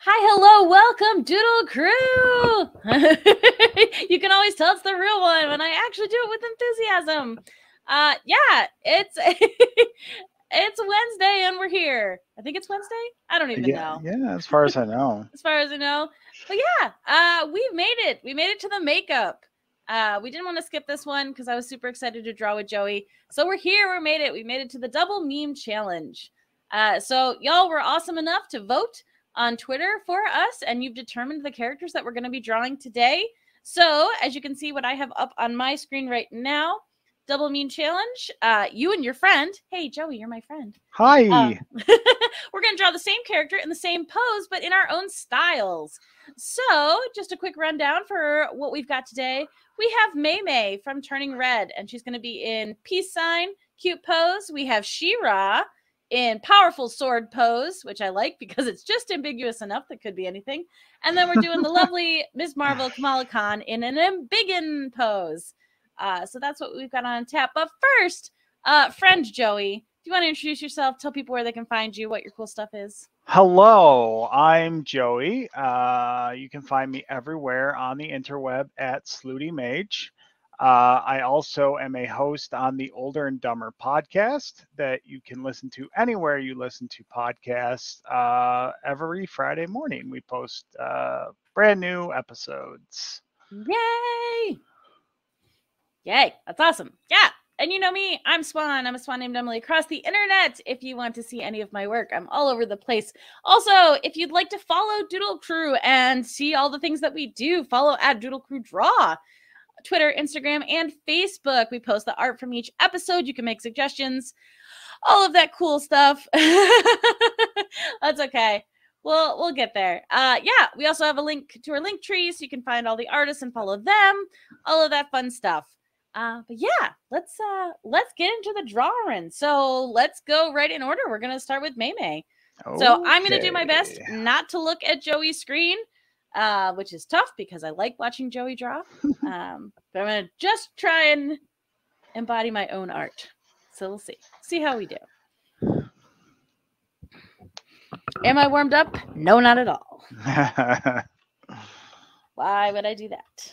Hi, hello, welcome, Doodle Crew. You can always tell it's the real one when I actually do it with enthusiasm. Yeah, it's it's Wednesday and we're here. I think it's Wednesday. I don't even know. Yeah, as far as I know. As far as I know, but yeah, we've made it. We made it to the makeup. We didn't want to skip this one because I was super excited to draw with Joey. So we're here. We made it. We made it to the double meme challenge. So y'all were awesome enough to vote on Twitter for us, and you've determined the characters that we're going to be drawing today. So as you can see, what I have up on my screen right now, double meme challenge. You and your friend. Hey, Joey, you're my friend. Hi. We're going to draw the same character in the same pose, but in our own styles. So just a quick rundown for what we've got today. We have Mei Mei from Turning Red, and she's going to be in peace sign, cute pose. We have She-Ra in powerful sword pose, which I like because it's just ambiguous enough that could be anything. And then we're doing the lovely Ms. Marvel Kamala Khan in an embiggen pose. So that's what we've got on tap. But first, friend Joey, do you want to introduce yourself? Tell people where they can find you, what your cool stuff is. Hello, I'm Joey. You can find me everywhere on the interweb at Slooty Mage. I also am a host on the Older and Dumber podcast that you can listen to anywhere you listen to podcasts. Every Friday morning, we post brand new episodes. Yay! Yay, that's awesome. Yeah. And you know me, I'm Swan. I'm a Swan named Emily across the internet. If you want to see any of my work, I'm all over the place. Also, if you'd like to follow Doodle Crew and see all the things that we do, follow at Doodle Crew Draw. Twitter, Instagram, and Facebook. We post the art from each episode. You can make suggestions, all of that cool stuff. That's okay. We'll get there. Yeah, we also have a link to our link tree so you can find all the artists and follow them, all of that fun stuff. But yeah, let's get into the drawing. So let's go right in order. We're gonna start with Mei Mei. Okay. So I'm gonna do my best not to look at Joey's screen, which is tough because I like watching Joey draw. But I'm gonna just try and embody my own art. So we'll see how we do. Am I warmed up? No, not at all. Why would I do that?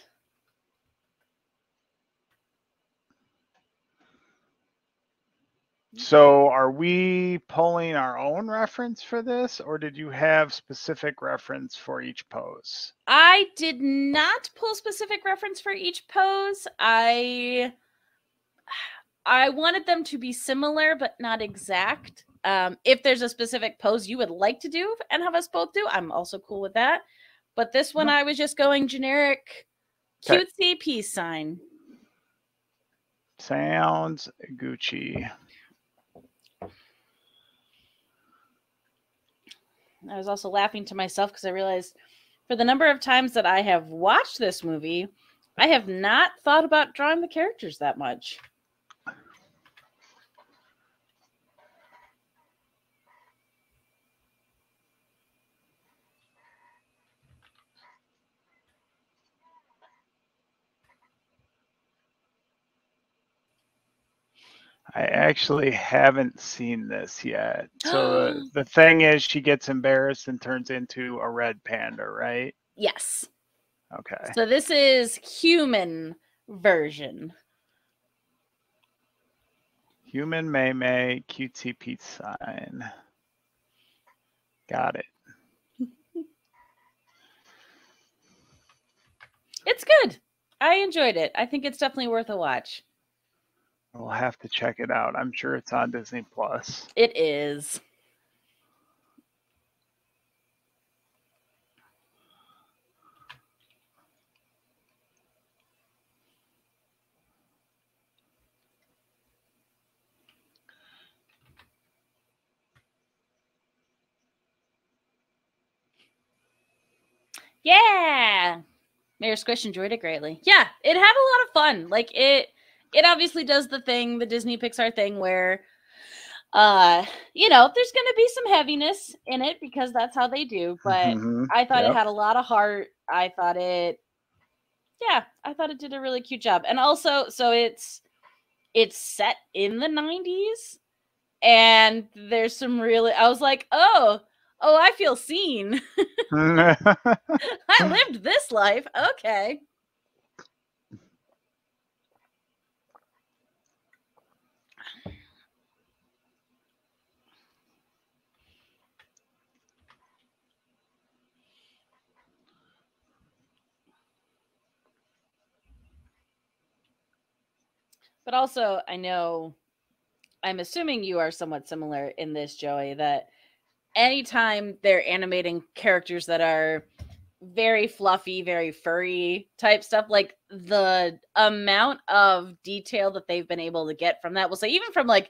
So are we pulling our own reference for this, or did you have specific reference for each pose? I did not pull specific reference for each pose. I wanted them to be similar, but not exact. If there's a specific pose you would like to do and have us both do, I'm also cool with that. But this one, I was just going generic cutesy peace sign. Sounds Gucci. I was also laughing to myself because I realized for the number of times that I have watched this movie, I have not thought about drawing the characters that much. I actually haven't seen this yet. So the thing is, she gets embarrassed and turns into a red panda, right? Yes. Okay. So this is human version. Human Mei Mei cutesy peace sign. Got it. It's good. I enjoyed it. I think it's definitely worth a watch. We'll have to check it out. I'm sure it's on Disney Plus. It is. Yeah. Mayor Squish enjoyed it greatly. Yeah, it had a lot of fun. Like it obviously does the thing, the Disney Pixar thing where you know, there's going to be some heaviness in it because that's how they do, but I thought it had a lot of heart. I thought it did a really cute job. And also, so it's set in the 90s and there's some really, I was like, oh, I feel seen. I lived this life. Okay. But also, I'm assuming you are somewhat similar in this, Joey, that anytime they're animating characters that are very fluffy, very furry type stuff, like the amount of detail that they've been able to get from that, we'll say even from like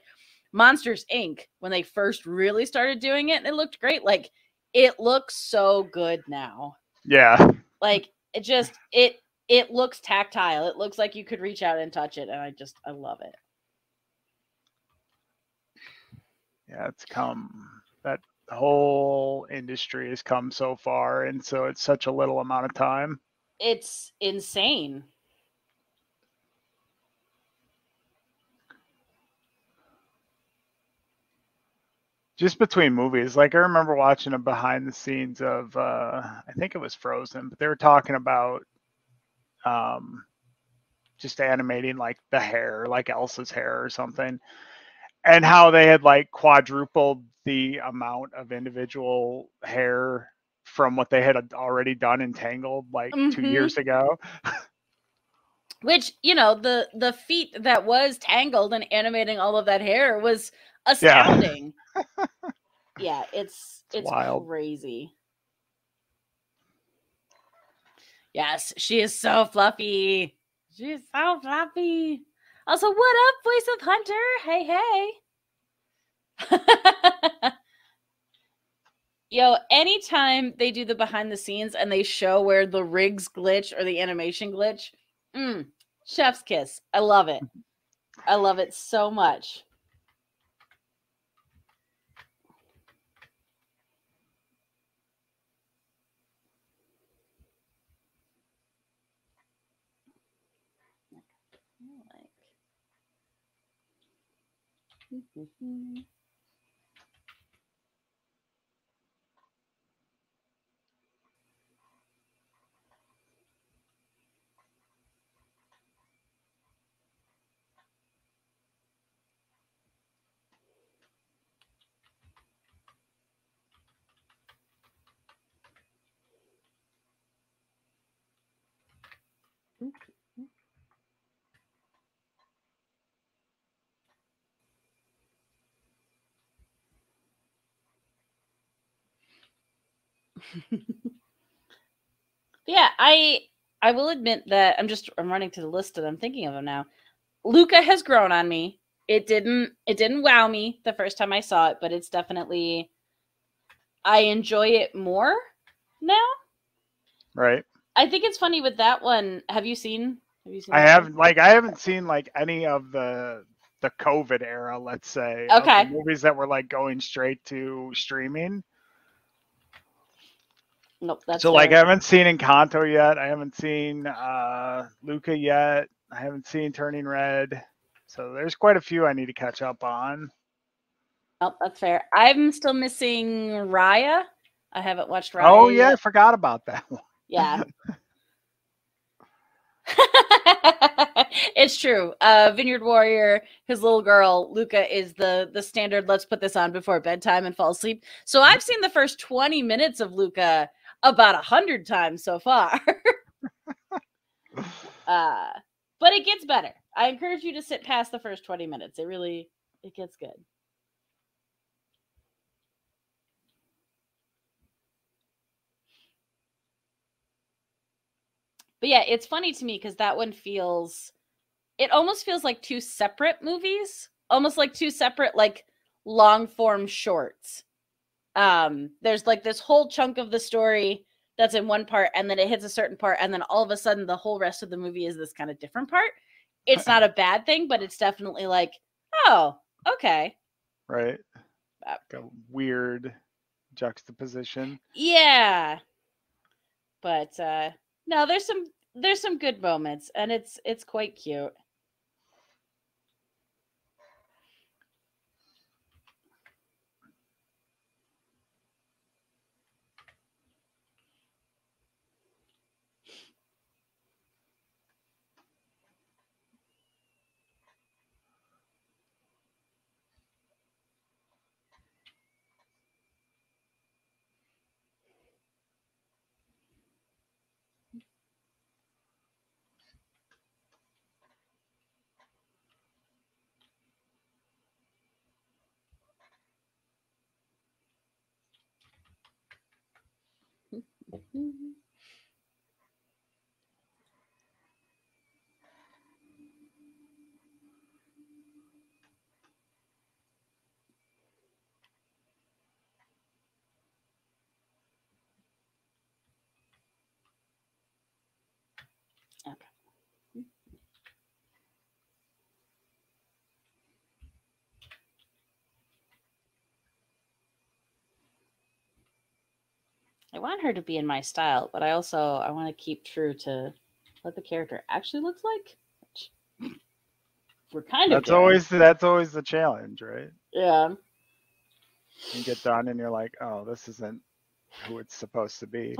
Monsters Inc. when they first really started doing it and it looked great, like it looks so good now. Yeah. Like it looks tactile. It looks like you could reach out and touch it, and I love it. Yeah, it's come that whole industry has come so far, and so it's such a little amount of time. It's insane. Just between movies, like I remember watching a behind the scenes of I think it was Frozen, but they were talking about um, just animating like the hair, like Elsa's hair or something, and how they had like quadrupled the amount of individual hair from what they had already done in Tangled like 2 years ago. Which, the feat that was Tangled and animating all of that hair was astounding. Yeah, it's wild. crazy. Yes, she is so fluffy. She's so fluffy. Also, what up, Voice of Hunter? Hey. Yo, anytime they do the behind the scenes and they show where the rigs glitch or the animation glitch, chef's kiss. I love it. I love it so much. Yeah, I will admit that I'm running to the list that I'm thinking of them now. Luca has grown on me. It didn't wow me the first time I saw it, but it's definitely I enjoy it more now. Right. I think it's funny with that one. Have you seen I that haven't one? I haven't seen like any of the COVID era, let's say, of Okay. the movies that were like going straight to streaming. Nope, that's So fair. like I haven't seen Encanto yet. I haven't seen Luca yet. I haven't seen Turning Red. So there's quite a few I need to catch up on. Nope, that's fair. I'm still missing Raya. I haven't watched Raya Oh yeah, yet. I forgot about that one. Yeah. It's true. Vineyard Warrior, his little girl, Luca, is the standard, let's put this on before bedtime and fall asleep. So I've seen the first 20 minutes of Luca about 100 times so far. But it gets better. I encourage you to sit past the first 20 minutes. It gets good. But yeah, it's funny to me because that one it almost feels like two separate movies, almost like two separate, like long form shorts. There's like this whole chunk of the story that's in one part, and then it hits a certain part, and then all of a sudden the whole rest of the movie is this kind of different part. It's not a bad thing, but it's definitely like, oh, okay. Right. Like a weird juxtaposition. Yeah. But no, there's some good moments, and it's quite cute. Okay. I want her to be in my style, but I want to keep true to what the character actually looks like, which we're kind of doing. That's always the challenge, right? Yeah. You get done and you're like, oh, this isn't who it's supposed to be.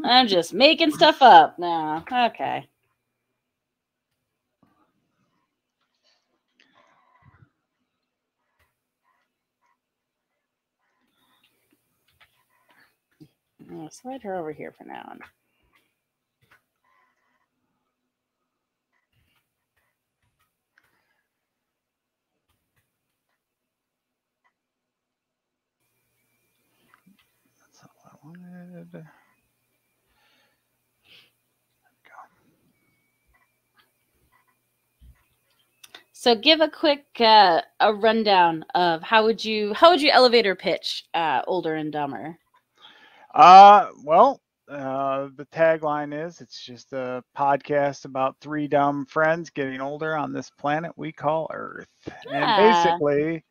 I'm just making stuff up now. Okay. I'll slide her over here for now. That's all I wanted. There we go. So give a quick a rundown of how would you elevator pitch Older and Dumber? Well, the tagline is it's just a podcast about three dumb friends getting older on this planet we call Earth. And basically,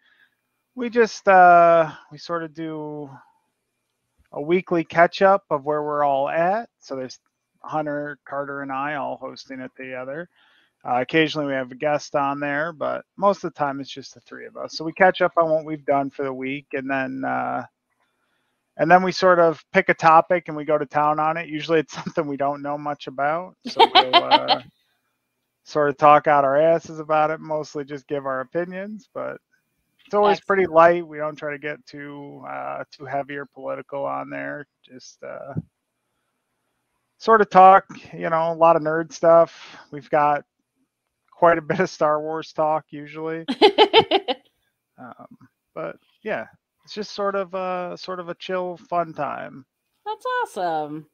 we just we sort of do a weekly catch up of where we're all at. So there's Hunter, Carter, and I all hosting it together. Occasionally we have a guest on there, but most of the time it's just the three of us. So we catch up on what we've done for the week, and then we sort of pick a topic and we go to town on it. Usually it's something we don't know much about, so we'll sort of talk out our asses about it. Mostly just give our opinions, but it's always pretty light. We don't try to get too heavy or political on there. Just sort of talk, a lot of nerd stuff. We've got quite a bit of Star Wars talk usually. But yeah, it's just sort of a chill, fun time. That's awesome.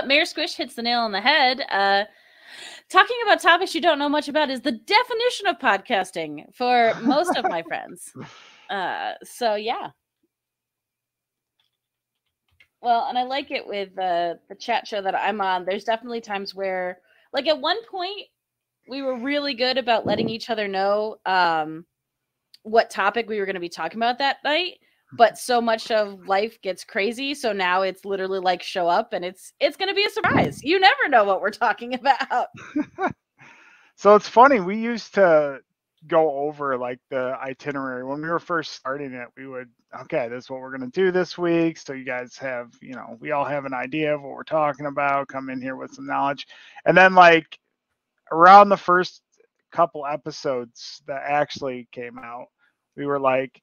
Mayor Squish hits the nail on the head. Talking about topics you don't know much about is the definition of podcasting for most of my friends. So yeah. Well, and I like it with the chat show that I'm on. There's definitely times where, like at one point, we were really good about letting each other know what topic we were going to be talking about that night. But so much of life gets crazy, so now it's literally like show up, and it's going to be a surprise. You never know what we're talking about. So it's funny. We used to go over like the itinerary when we were first starting it. We would, okay, this is what we're going to do this week. So you guys have, we all have an idea of what we're talking about. Come in here with some knowledge, and then like around the first couple episodes that actually came out, we were like,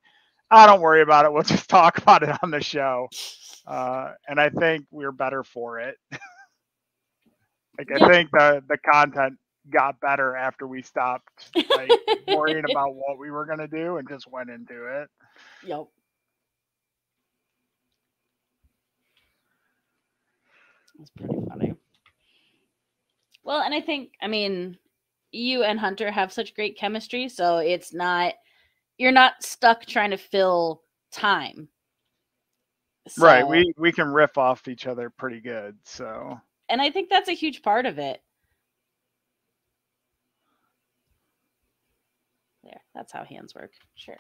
don't worry about it. We'll just talk about it on the show. And I think we're better for it. I think the content got better after we stopped like worrying about what we were going to do and just went into it. Yep. That's pretty funny. Well, and I think, you and Hunter have such great chemistry, so you're not stuck trying to fill time. So, right. We can riff off each other pretty good. So, and I think that's a huge part of it. There, that's how hands work. Sure.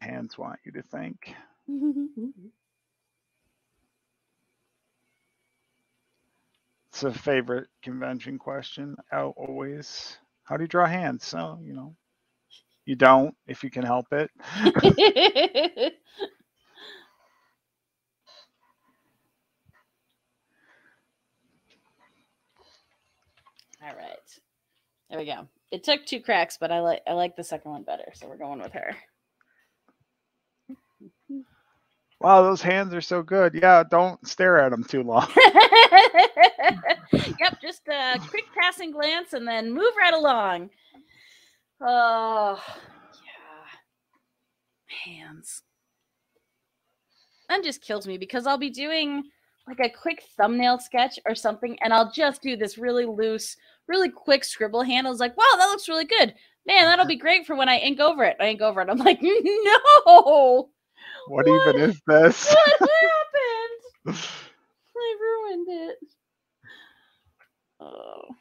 Hands want you to think. It's a favorite convention question. Always. How do you draw hands? So, you don't if you can help it. All right. There we go. It took 2 cracks, but I like the second one better, so we're going with her. Wow, those hands are so good. Yeah, don't stare at them too long. Yep, just a quick passing glance and then move right along. Oh, yeah. Hands. That just kills me because I'll be doing like a quick thumbnail sketch or something, and I'll just do this really loose, really quick scribble hand. I was like, wow, that looks really good. Man, that'll be great for when I ink over it. I ink over it. I'm like, no. What even is this? What happened? I ruined it. Oh.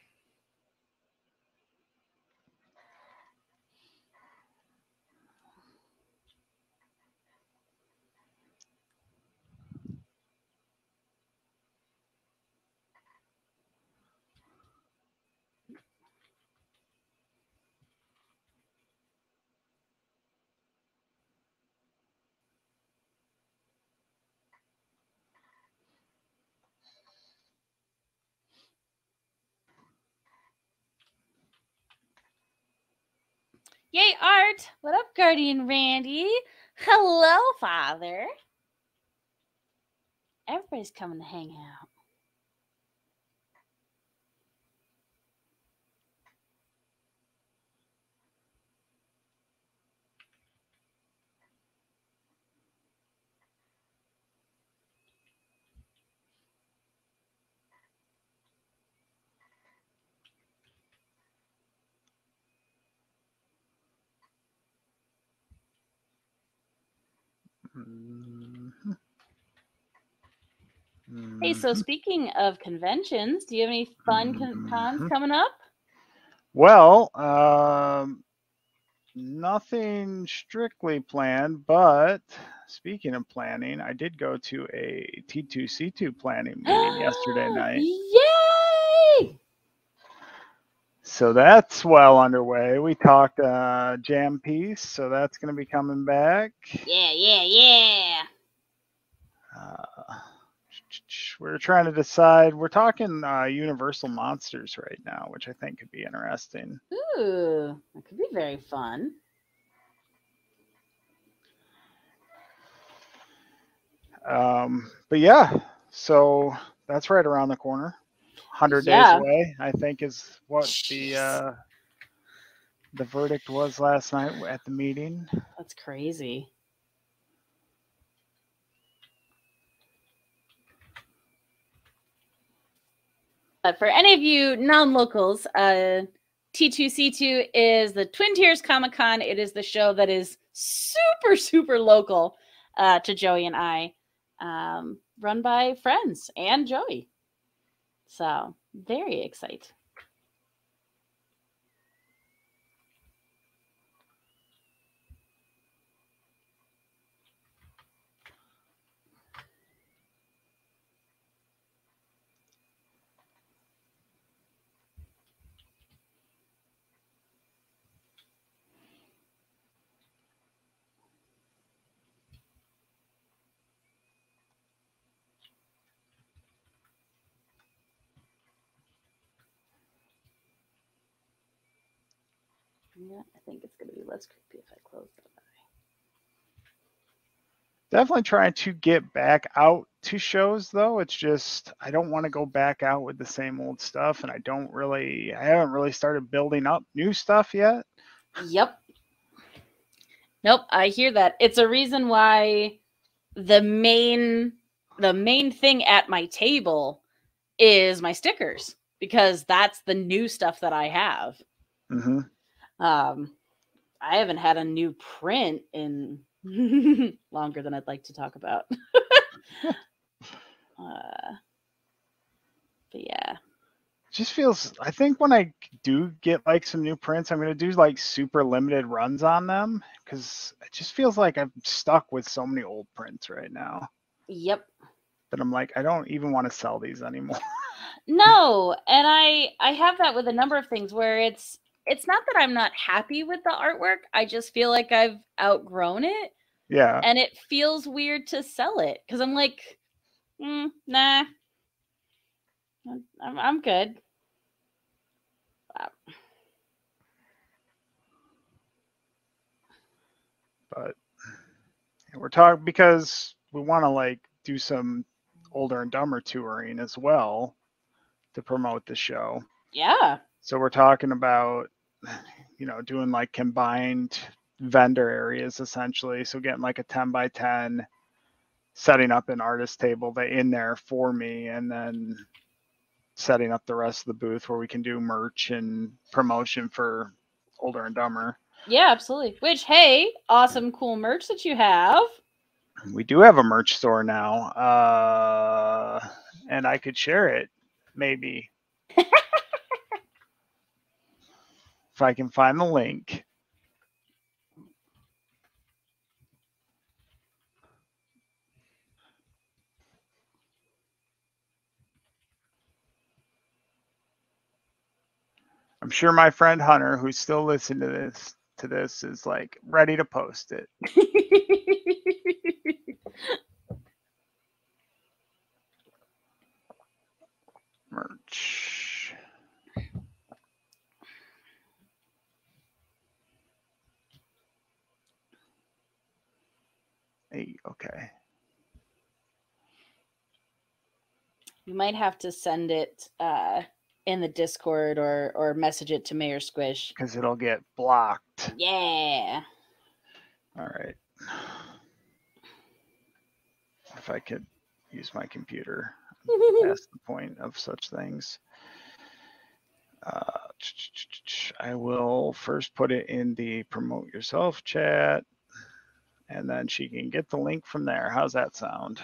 Yay, Art! What up, Guardian Randy? Hello, Father. Everybody's coming to hang out. Hey, so speaking of conventions, do you have any fun cons coming up? Well, nothing strictly planned, but speaking of planning, I did go to a T2C2 planning meeting yesterday night. Yay! So that's well underway. We talked Jam Piece, so that's going to be coming back. Yeah. We're trying to decide. We're talking Universal Monsters right now, which I think could be interesting. Ooh, that could be very fun. But yeah, so that's right around the corner. 100 days away, I think, is what the verdict was last night at the meeting. That's crazy. But for any of you non-locals, T2C2 is the Twin Tiers Comic Con. It is the show that is super, super local to Joey and I, run by friends and Joey. So very excited. Yeah, I think it's going to be less creepy if I close that eye. Definitely trying to get back out to shows, though. It's just I don't want to go back out with the same old stuff, and I haven't really started building up new stuff yet. Yep. Nope, I hear that. It's a reason why the main thing at my table is my stickers, because that's the new stuff that I have. Mm-hmm. I haven't had a new print in longer than I'd like to talk about. But yeah. Just feels, I think when I do get like some new prints, I'm going to do like super limited runs on them, because it just feels like I'm stuck with so many old prints right now. Yep. But I'm like, I don't even want to sell these anymore. No, and I have that with a number of things where it's not that I'm not happy with the artwork. I just feel like I've outgrown it. Yeah. And it feels weird to sell it because I'm like, nah, I'm good. Wow. But we're talking because we want to like do some Older and Dumber touring as well to promote the show. Yeah. So we're talking about, doing like combined vendor areas essentially. So getting like a 10 by 10, setting up an artist table in there for me, and then setting up the rest of the booth where we can do merch and promotion for Older and Dumber. Yeah, absolutely. Which, hey, awesome, cool merch that you have. We do have a merch store now, and I could share it, maybe. If I can find the link. I'm sure my friend Hunter, who's still listening to this, is like ready to post it. Merch. Hey, okay. You might have to send it in the Discord or message it to Mayor Squish. Because it'll get blocked. Yeah. All right. If I could use my computer. That's the point of such things. I will first put it in the promote yourself chat, and then she can get the link from there. How's that sound?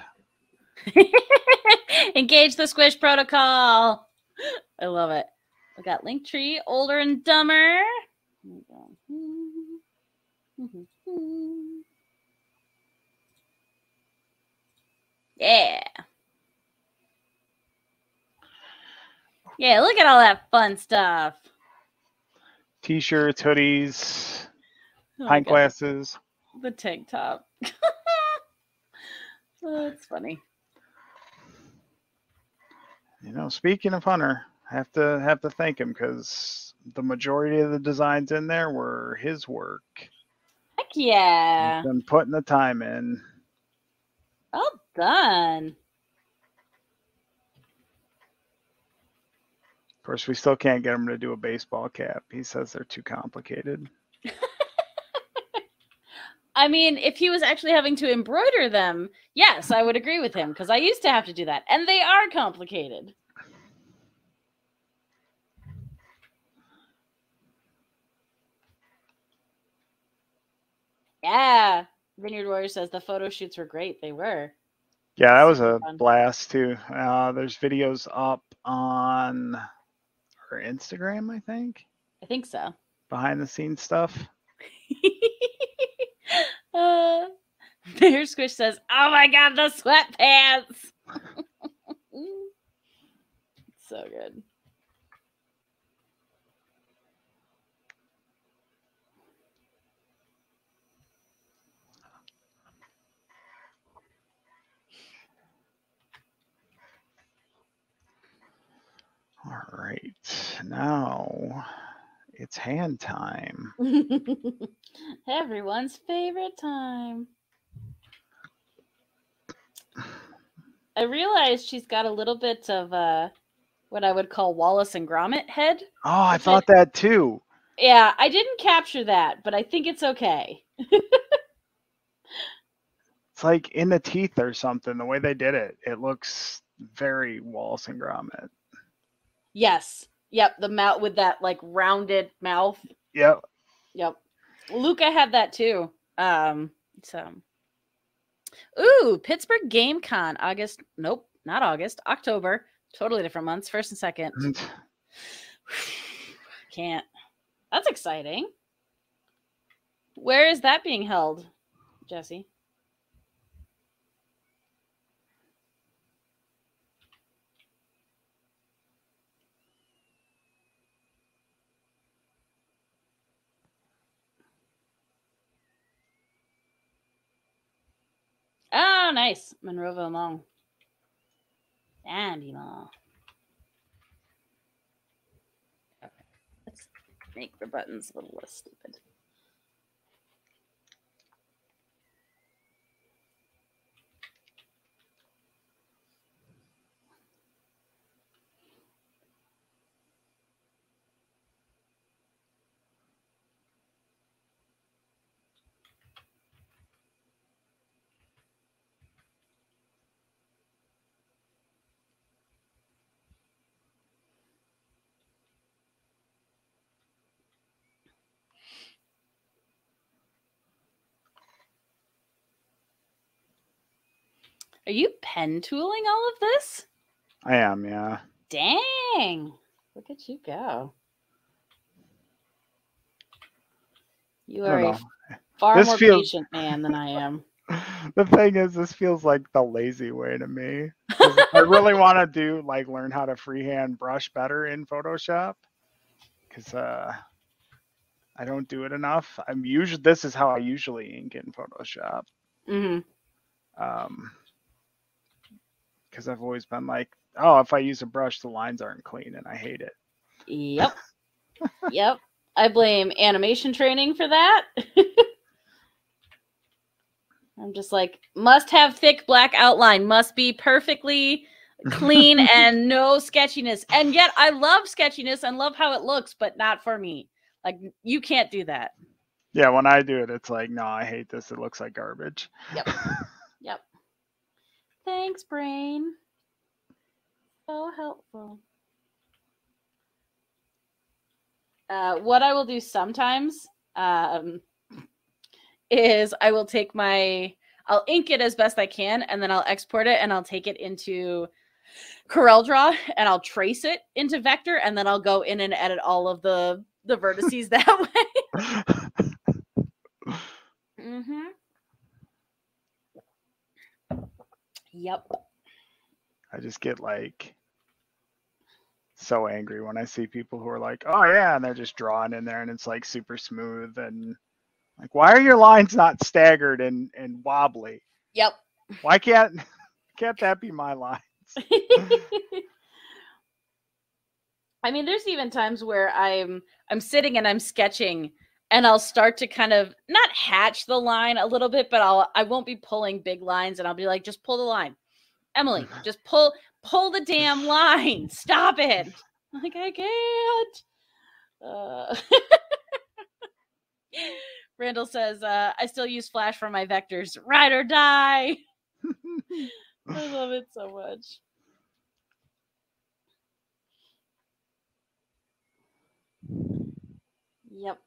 Engage the Squish protocol. I love it. We got Linktree, Older and Dumber. Yeah. Yeah, look at all that fun stuff. T-shirts, hoodies, pint glasses. The tank top. Oh, that's funny. Speaking of Hunter, I have to thank him because the majority of the designs in there were his work. Heck yeah. He's been putting the time in. Well done. Of course, we still can't get him to do a baseball cap. He says they're too complicated. I mean, if he was actually having to embroider them, yes, I would agree with him, because I used to have to do that, and they are complicated. Yeah. Vineyard Warrior says the photo shoots were great. They were. Yeah, that was a blast too. There's videos up on our Instagram, I think. I think so. Behind the scenes stuff. Bear Squish says, "Oh my god, the sweatpants!" So good. All right, now it's hand time. Everyone's favorite time. I realized she's got a little bit of what I would call Wallace and Gromit head. Oh, I thought that too. Yeah, I didn't capture that, but I think it's okay. It's like in the teeth or something. The way they did it, it looks very Wallace and Gromit. Yes. Yep. The mouth with that like rounded mouth. Yep. Yep. Luca had that too. Ooh, Pittsburgh Game Con, August. Nope, not August. October. Totally different months. 1st and 2nd. Can't. That's exciting. Where is that being held, Jesse? Oh, nice. Monroeville Mall. Dandy Mall. Let's make the buttons a little less stupid. Are you pen tooling all of this? I am, yeah. Dang. Look at you go. You are a far more patient man than I am. The thing is, this feels like the lazy way to me. I really want to learn how to freehand brush better in Photoshop. Because I don't do it enough. This is how I usually ink in Photoshop. Mm-hmm. Because I've always been like, oh, if I use a brush, the lines aren't clean, and I hate it. Yep. Yep. I blame animation training for that. I'm just like, must have thick black outline, must be perfectly clean and no sketchiness. And yet I love sketchiness and love how it looks, but not for me. Like, you can't do that. Yeah, when I do it, it's like, no, I hate this. It looks like garbage. Yep. Yep. Thanks, brain. So helpful. What I will do sometimes is I will take I'll ink it as best I can, and then I'll export it, and I'll take it into CorelDRAW, and I'll trace it into vector, and then I'll go in and edit all of the vertices that way. Mm-hmm. Yep. I just get so angry when I see people who are like, oh yeah, and they're just drawing in there and it's like super smooth, and like, why are your lines not staggered and wobbly? Yep. Why can't that be my lines? I mean, there's even times where I'm sitting and I'm sketching, and I'll start to kind of not hatch the line a little bit, but I won't be pulling big lines, and I'll be like, just pull the line. Emily, just pull the damn line. Stop it. I'm like, I can't. Randall says, I still use Flash for my vectors. Ride or die. I love it so much. Yep.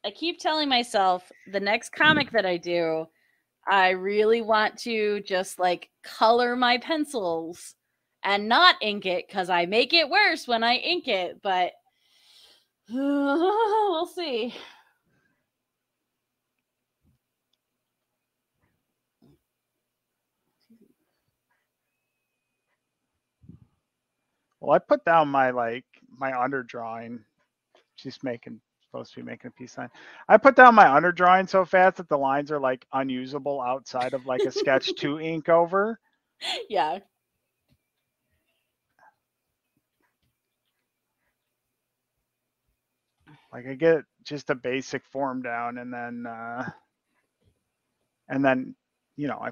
I keep telling myself the next comic that I do, I really want to just like color my pencils and not ink it, because I make it worse when I ink it, but we'll see. Well, I put down my underdrawing. She's supposed to be making a peace sign. I put down my underdrawing so fast that the lines are like unusable outside of like a sketch to ink over. Yeah. Like, I get just a basic form down, and then I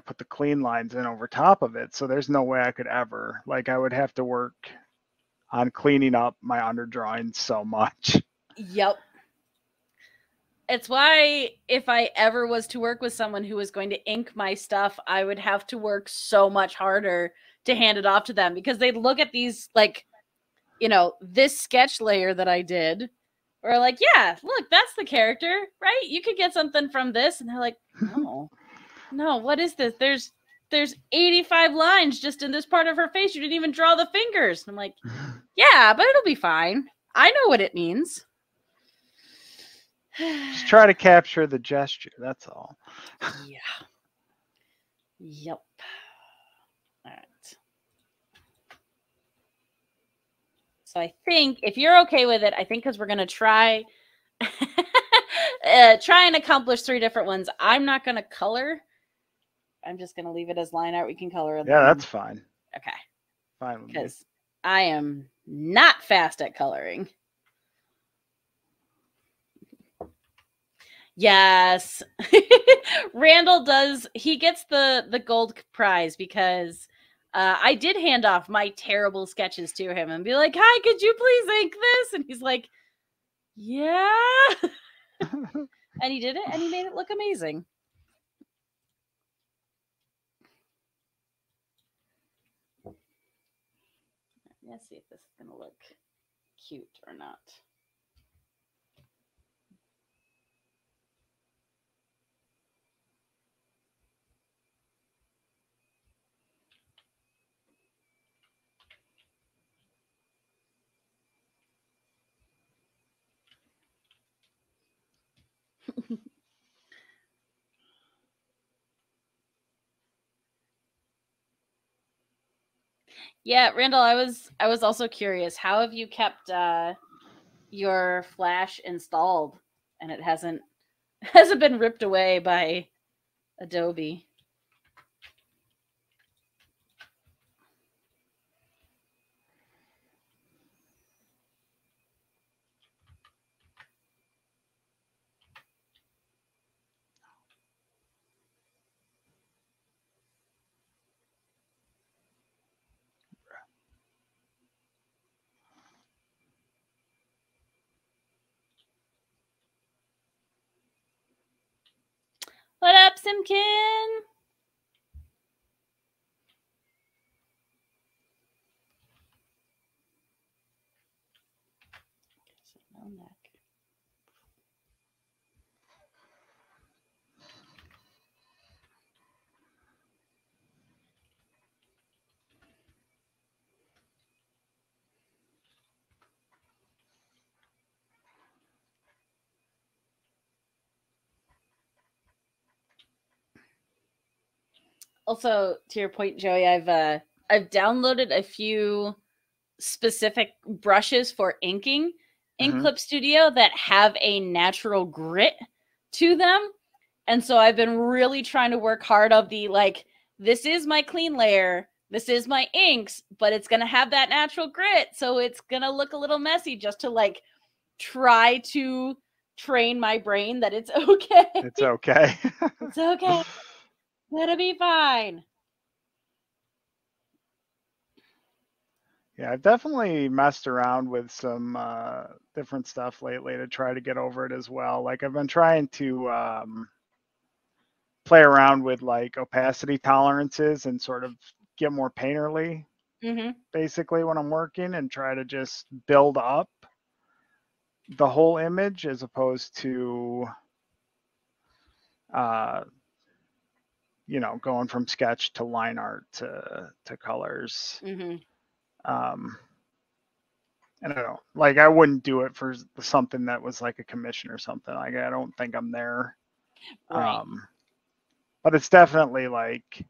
put the clean lines in over top of it. So there's no way I could ever, I would have to work on cleaning up my underdrawing so much. Yep. It's why if I ever was to work with someone who was going to ink my stuff, I would have to work so much harder to hand it off to them, because they'd look at these, this sketch layer that I did, or like, yeah, look, that's the character, right? You could get something from this. And they're like, no, what is this? There's 85 lines just in this part of her face. You didn't even draw the fingers. And I'm like, yeah, but it'll be fine. I know what it means. Just try to capture the gesture. That's all. Yeah. Yep. All right. So I think if you're okay with it, I think because we're going to try and accomplish 3 different ones. I'm not going to color. I'm just going to leave it as line art. We can color. Yeah, that's fine. Okay. Fine with me. Because I am not fast at coloring. Yes. Randall he gets the gold prize because I did hand off my terrible sketches to him and be like, hi, could you please ink this? And he's like, yeah. And he did it, and he made it look amazing. Let's see if this is going to look cute or not. Yeah, Randall, I was also curious. How have you kept your Flash installed and it hasn't been ripped away by Adobe? What up, Simkin? No neck. Also, to your point, Joey, I've downloaded a few specific brushes for inking in Clip Studio that have a natural grit to them. And so I've been really trying to work hard of the, like, this is my clean layer, this is my inks, but it's going to have that natural grit. So it's going to look a little messy, just to like try to train my brain that it's okay. It's okay. It's okay. It'll be fine. Yeah, I've definitely messed around with some different stuff lately to try to get over it as well. Like I've been trying to play around with like opacity tolerances and sort of get more painterly, basically, when I'm working, and try to just build up the whole image as opposed to you know, going from sketch to line art to colors. And I don't know, like I wouldn't do it for something that was like a commission or something. Like I don't think I'm there. Right. But it's definitely like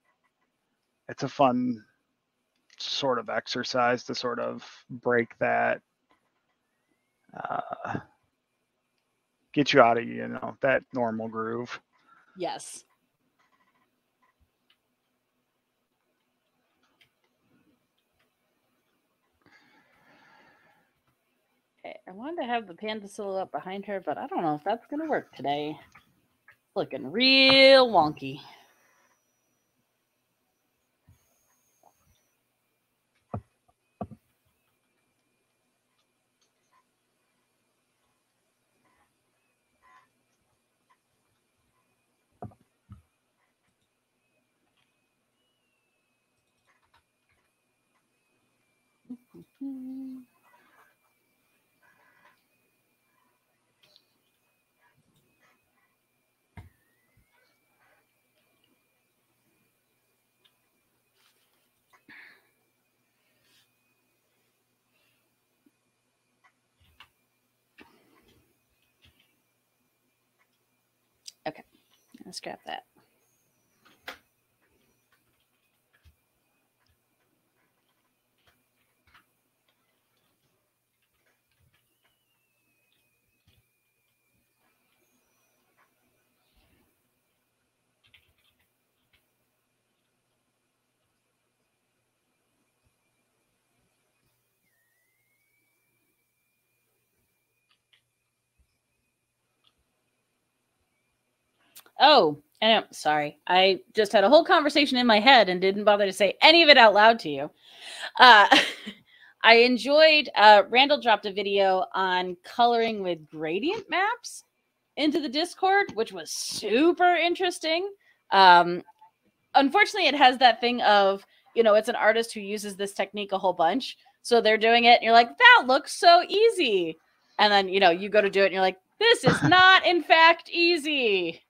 it's a fun sort of exercise to sort of break that, get you out of, you know, that normal groove. Yes. Okay, I wanted to have the panda silhouette behind her, but I don't know if that's going to work today. Looking real wonky. Okay, let's grab that. Oh, and I'm sorry. I just had a whole conversation in my head and didn't bother to say any of it out loud to you. I enjoyed, Randall dropped a video on coloring with gradient maps into the Discord, which was super interesting. Unfortunately, it has that thing of, you know, it's an artist who uses this technique a whole bunch. So they're doing it and you're like, that looks so easy. And then, you know, you go to do it and you're like, this is not in fact easy.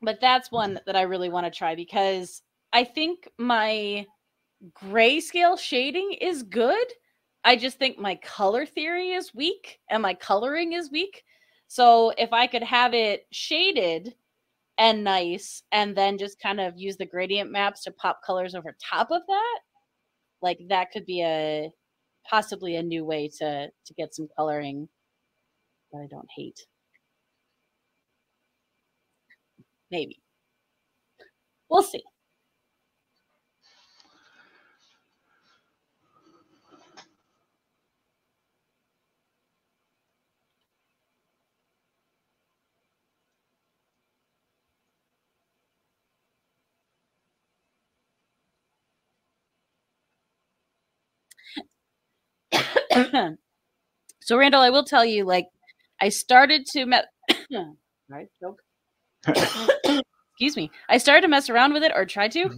But that's one that I really want to try because I think my grayscale shading is good. I just think my color theory is weak and my coloring is weak. So if I could have it shaded and nice, and then just kind of use the gradient maps to pop colors over top of that, like that could be possibly a new way to get some coloring that I don't hate. Maybe. We'll see. So Randall, I will tell you, like, I started to excuse me. I started to mess around with it, or tried to.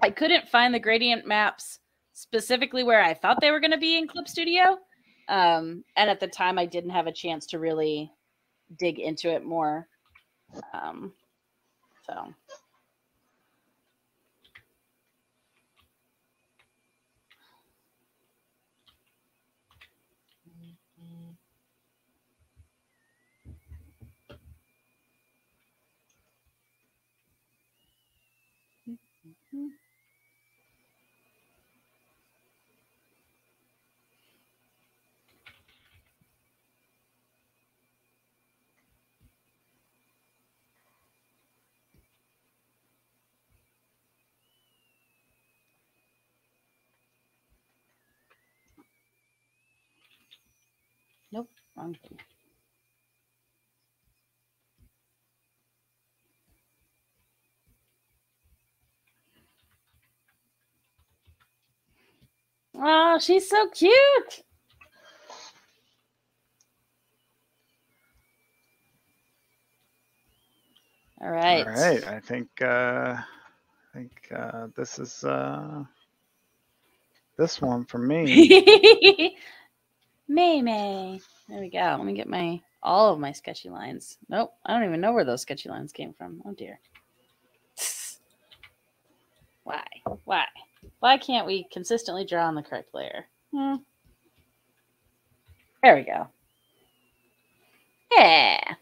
I couldn't find the gradient maps specifically where I thought they were going to be in Clip Studio. And at the time, I didn't have a chance to really dig into it more. So. Nope, wrong thing. Oh, she's so cute. All right. All right. I think this is this one for me. Mei Mei. There we go. Let me get all of my sketchy lines. Nope, I don't even know where those sketchy lines came from. Oh dear. Why? Why can't we consistently draw on the correct layer? There we go. Yeah.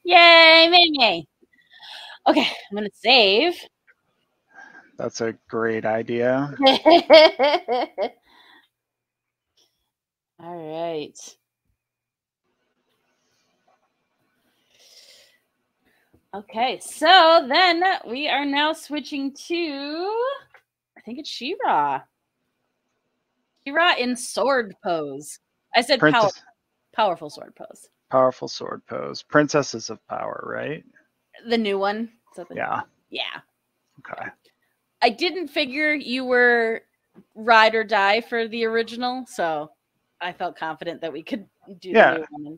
Yay, Mei Mei. Okay, I'm going to save. That's a great idea. All right. Okay, so then we are now switching to, I think it's She-Ra. She-Ra in sword pose. I said powerful sword pose. Powerful sword pose. Princesses of Power, right? The new one? Yeah. Yeah. Okay. I didn't figure you were ride or die for the original, so I felt confident that we could do the new one.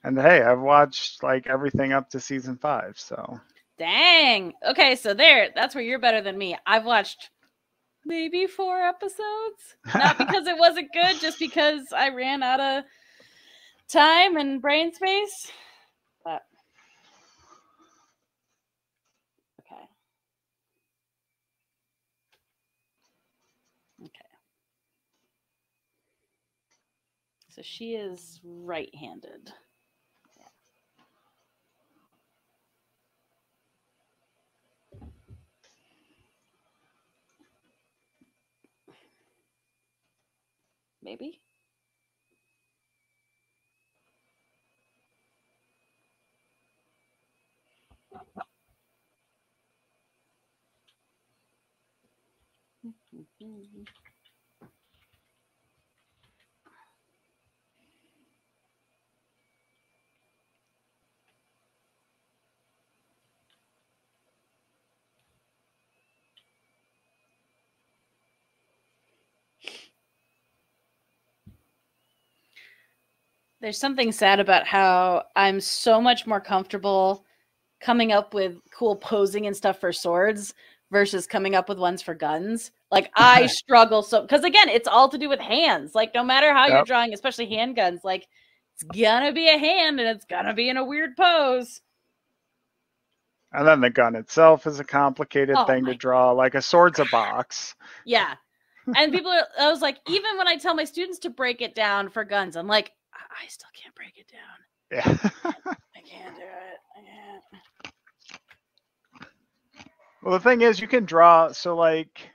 And hey, I've watched like everything up to season 5, so. Dang. Okay, so that's where you're better than me. I've watched maybe 4 episodes. Not because it wasn't good, just because I ran out of time and brain space. But okay. So she is right-handed. Maybe. There's something sad about how I'm so much more comfortable coming up with cool posing and stuff for swords versus coming up with ones for guns. Like I struggle so, because again, it's all to do with hands. Like no matter how you're drawing, especially handguns, like it's gonna be a hand and it's gonna be in a weird pose. And then the gun itself is a complicated thing to draw. Like a sword's a box. Yeah. And people are, I was like, even when I tell my students to break it down for guns, I'm like, I still can't break it down. Yeah. I can't do it. I can't. Well, the thing is, you can draw. So, like,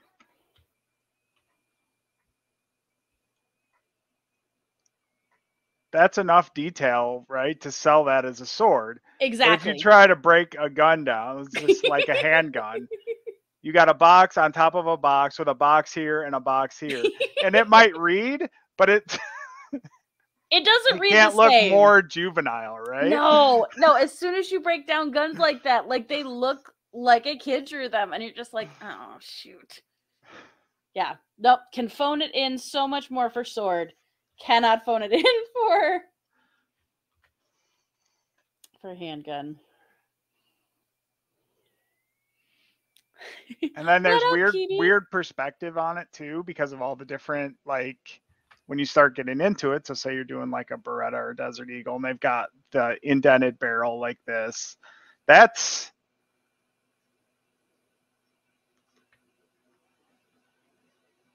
that's enough detail, right, to sell that as a sword. But if you Exactly. try to break a gun down, it's just like a handgun. You got a box on top of a box with a box here and a box here. And it might read, but It doesn't it read the can't look same. more juvenile, right? No. As soon as you break down guns like that, like they look like a kid drew them, and you're just like, oh shoot. Yeah. Nope. Can phone it in so much more for sword. Cannot phone it in for handgun. And then there's What up, weird perspective on it too, because of all the different, like, when you start getting into it. So say you're doing like a Beretta or Desert Eagle, and they've got the indented barrel like this. That's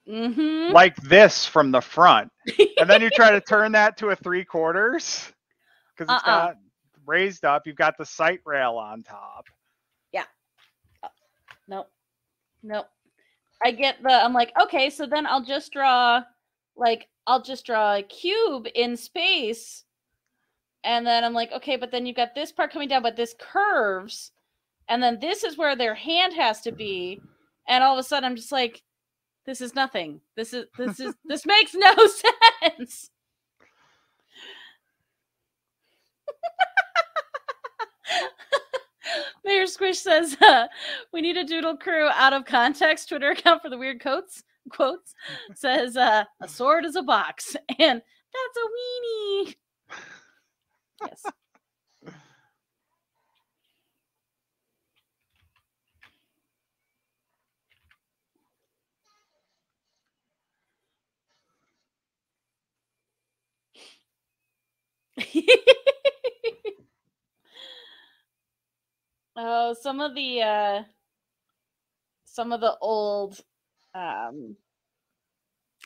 like this from the front. And then you try to turn that to a 3/4 because it's got raised up. You've got the sight rail on top. Yeah. Nope. I get I'm like, okay, so then I'll just draw a cube in space. And then I'm like, okay, but then you've got this part coming down, but this curves. And then this is where their hand has to be. And all of a sudden I'm just like, this is nothing. This makes no sense. Mayor Squish says, we need a Doodle Crew out of context Twitter account for the weird quotes. Says, a sword is a box. And that's a weenie. Yes. Oh, some of the old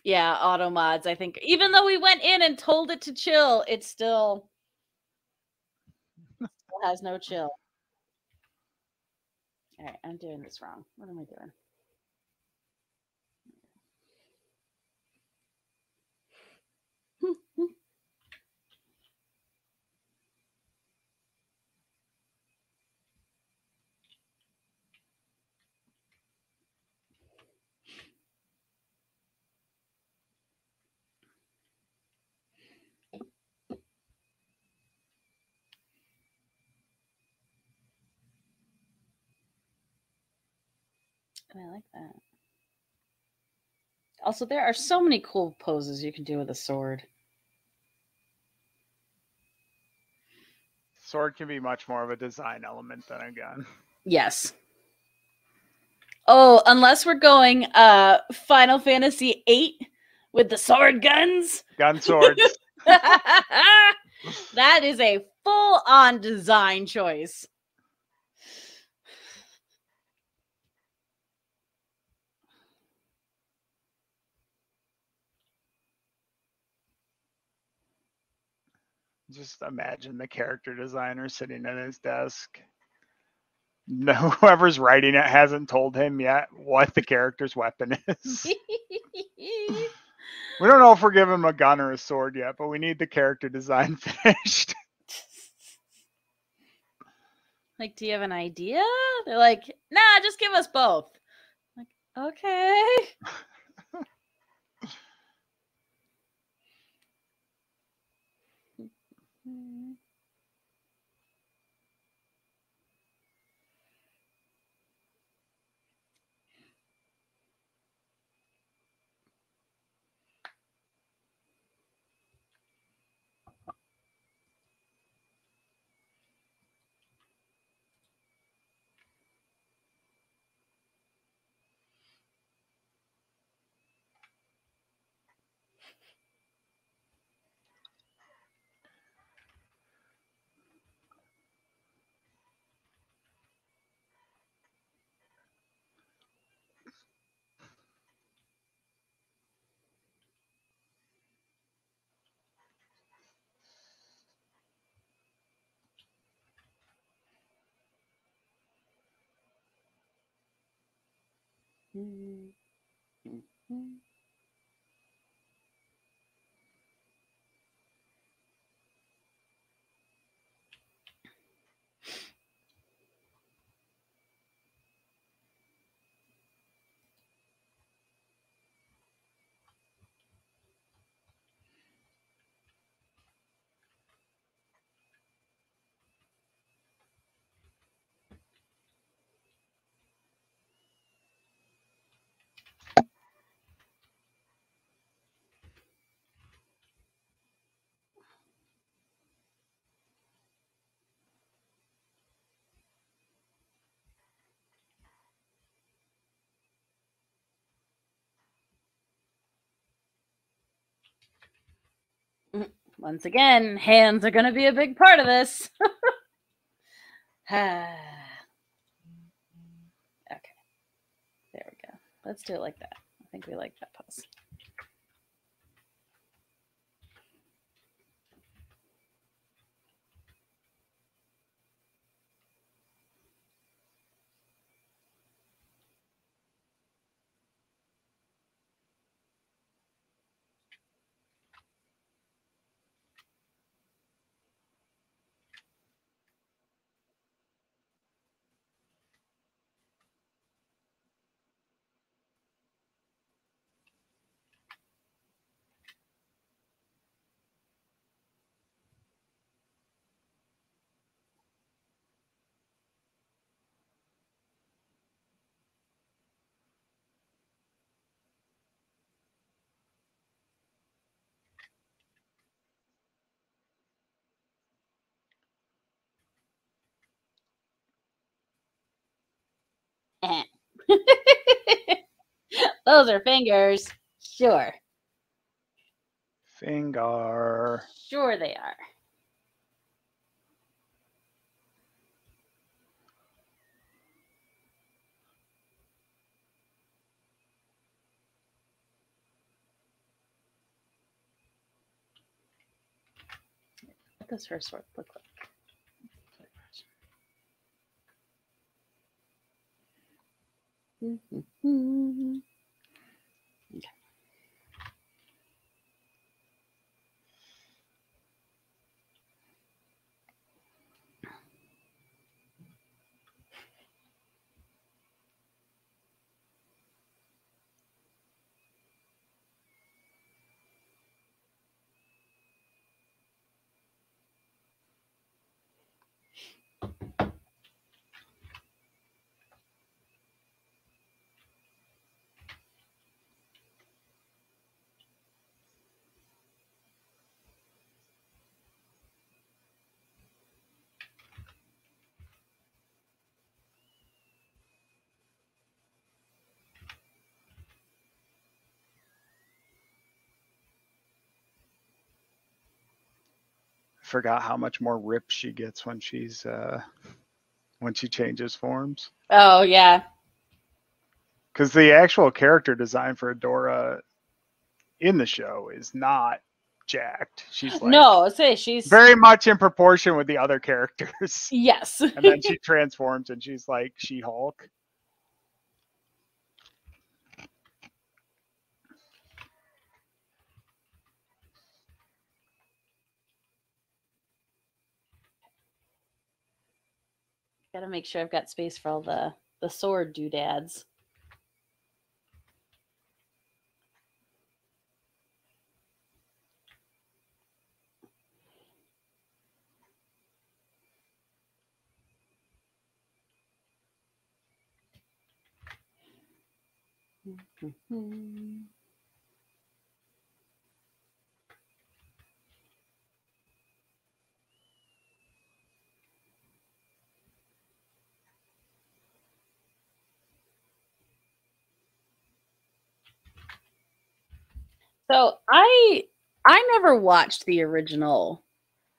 auto mods, I think, even though we went in and told it to chill, it still has no chill. All right, I'm doing this wrong. What am I doing? I like that. Also, there are so many cool poses you can do with a sword. Sword can be much more of a design element than a gun. Yes. Oh, unless we're going Final Fantasy VIII with the sword guns. Gun swords. That is a full-on design choice. Just imagine the character designer sitting at his desk. No, whoever's writing it hasn't told him yet what the character's weapon is. We don't know if we're giving him a gun or a sword yet, but we need the character design finished. Like, do you have an idea? They're like, nah, just give us both. Like, okay. Once again, hands are going to be a big part of this. Okay. There we go. Let's do it like that. I think we like that pose. Those are fingers. Sure. Finger. Sure they are. What does her sword look like? Okay. Forgot how much more ripped she gets when she's when she changes forms. Oh yeah. Because the actual character design for Adora in the show is not jacked. She's like she's very much in proportion with the other characters. Yes. And then she transforms and she's like She-Hulk. Gotta make sure I've got space for all the sword doodads. So I never watched the original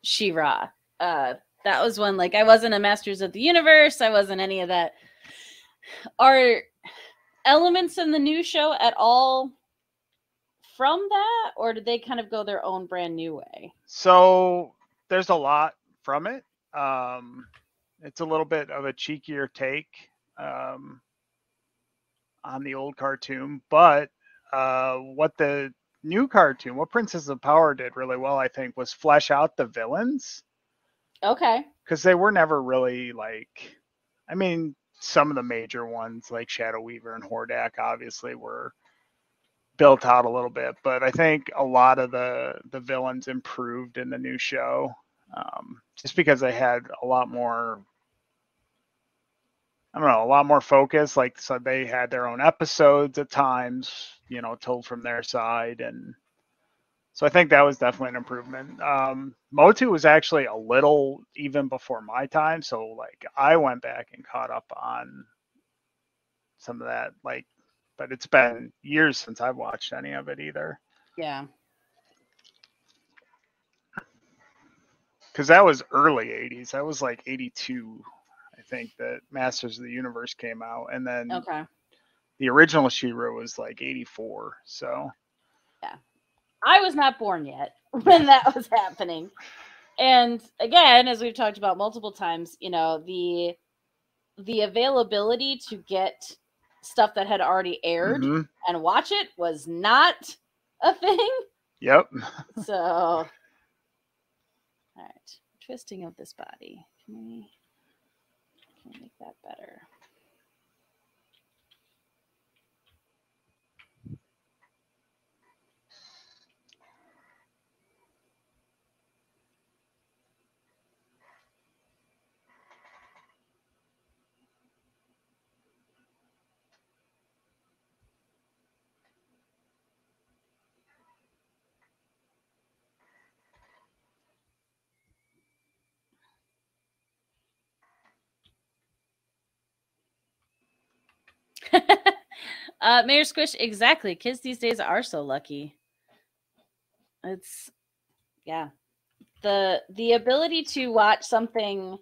She-Ra. That was when like I wasn't a Masters of the Universe. I wasn't any of that. Are elements in the new show at all from that, or did they kind of go their own brand new way? So there's a lot from it. It's a little bit of a cheekier take on the old cartoon, but what the new cartoon, what Princess of Power did really well, I think, was flesh out the villains. Okay. Because they were never really like, I mean, some of the major ones like Shadow Weaver and Hordak obviously were built out a little bit, but I think a lot of the villains improved in the new show, just because they had a lot more, I don't know, a lot more focus. Like, so they had their own episodes at times, you know, told from their side. And so I think that was definitely an improvement. Motu was actually a little even before my time. So, like, I went back and caught up on some of that, like, but it's been years since I've watched any of it either. Yeah. Because that was early 80s. That was like 82, I think, that Masters of the Universe came out. And then Okay. the original She-Ra was like 84. So Yeah. I was not born yet when that was happening. And again, as we've talked about multiple times, you know, the availability to get stuff that had already aired and watch it was not a thing. Yep. So, all right, twisting of this body. Can we make that better? Mayor Squish, exactly. Kids these days are so lucky. It's, yeah, the ability to watch something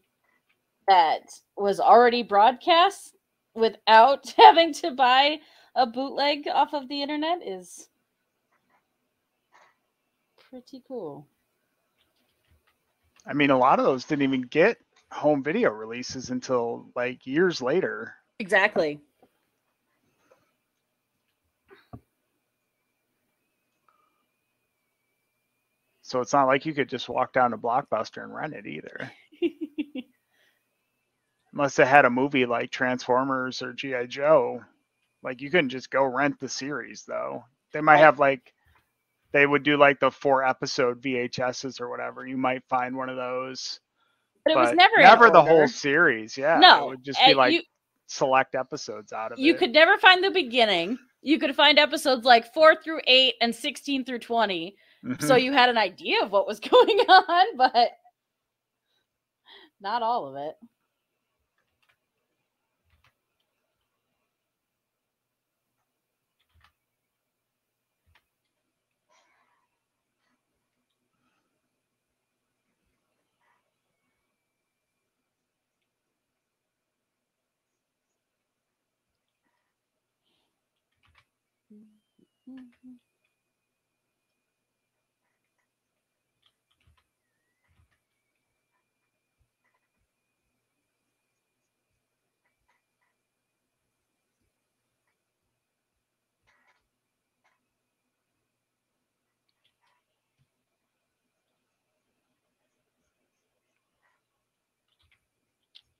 that was already broadcast without having to buy a bootleg off of the internet is pretty cool. I mean, a lot of those didn't even get home video releases until like years later. Exactly. So it's not like you could just walk down to Blockbuster and rent it either. Unless it had a movie like Transformers or G.I. Joe. Like, you couldn't just go rent the series, though. They might have, like, they would do, like, the 4-episode VHSs or whatever. You might find one of those. But it was never the whole series, yeah. No. It would just be, like, select episodes out of it. You could never find the beginning. You could find episodes like 4 through 8 and 16 through 20. So you had an idea of what was going on, but not all of it.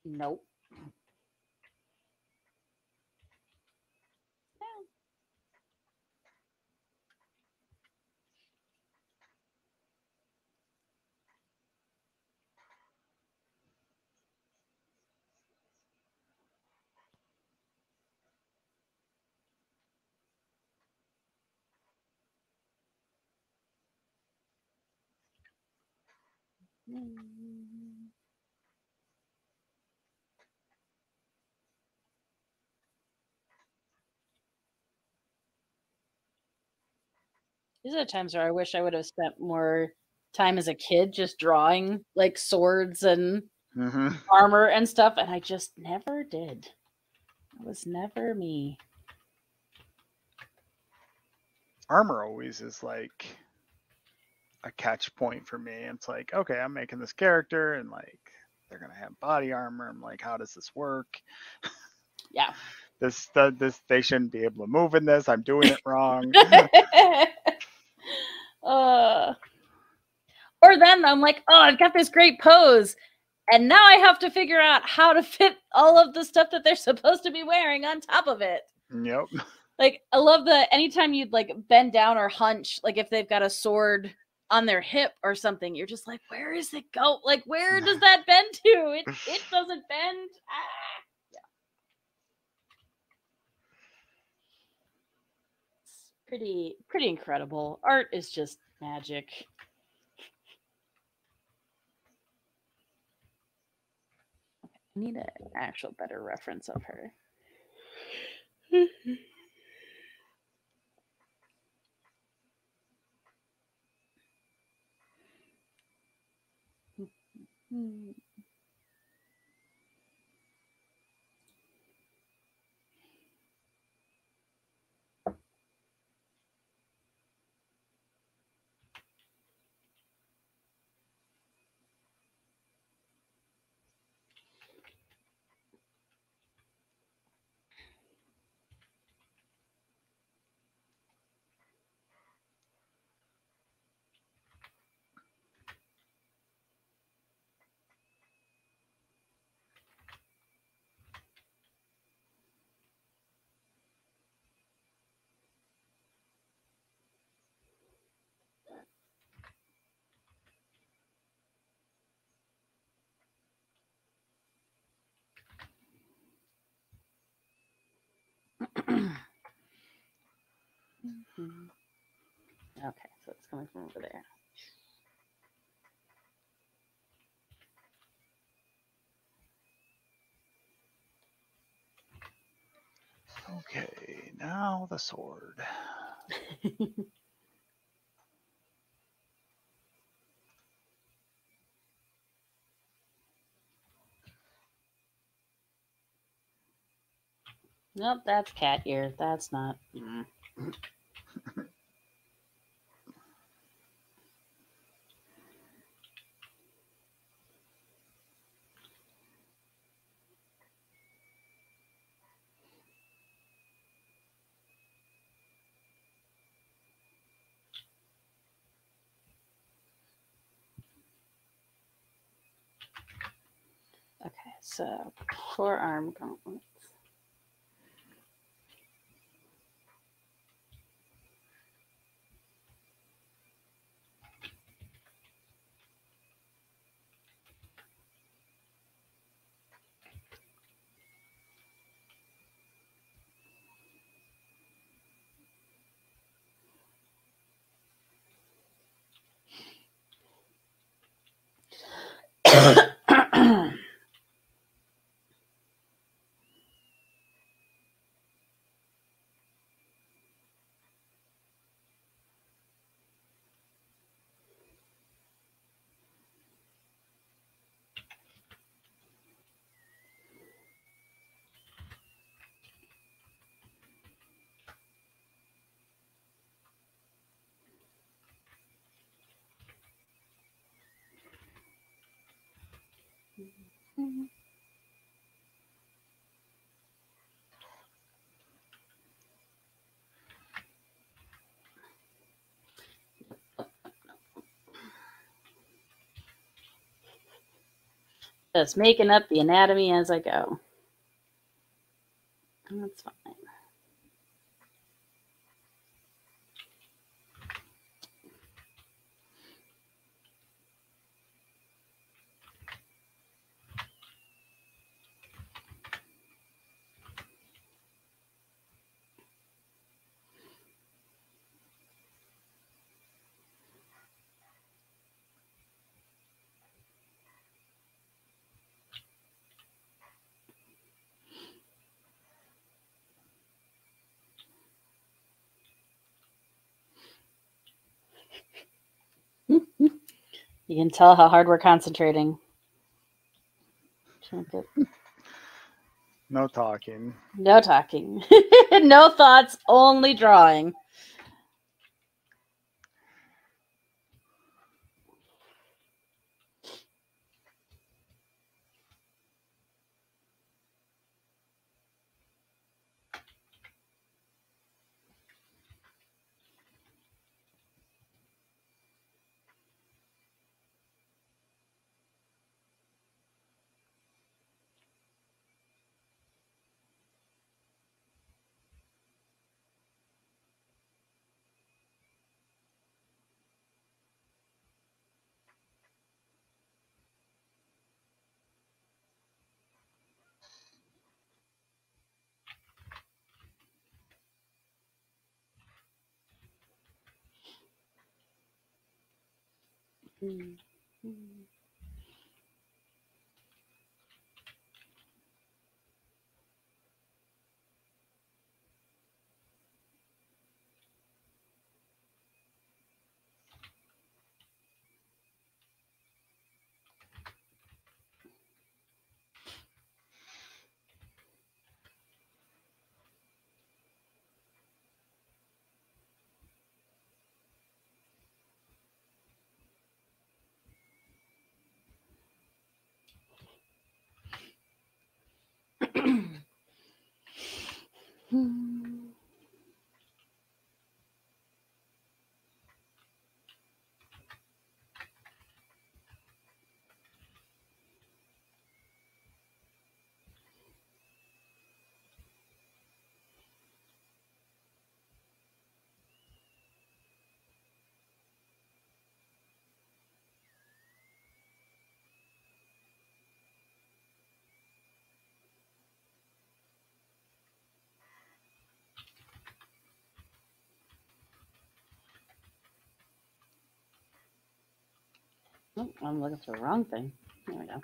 Nope. These are times where I wish I would have spent more time as a kid just drawing like swords and armor and stuff, and I just never did. It was never me. Armor always is like a catch point for me. It's like, okay, I'm making this character and like they're gonna have body armor. I'm like, how does this work? Yeah. This they shouldn't be able to move in this. I'm doing it wrong. Or then I'm like, oh, I've got this great pose, and now I have to figure out how to fit all of the stuff that they're supposed to be wearing on top of it. Yep. Like, I love anytime you'd like bend down or hunch, like if they've got a sword on their hip or something, you're just like, where is it go? Like, where does that bend to? It doesn't bend. Ah. Yeah. It's pretty incredible. Art is just magic. I need an actual better reference of her. Okay, so it's coming from over there. Okay, now the sword. Nope, that's cat ear. That's not. Okay, so forearm gauntlets. Just making up the anatomy as I go. That's fine. You can tell how hard we're concentrating. No talking. No talking. No thoughts, only drawing. Oh, I'm looking for the wrong thing. There we go.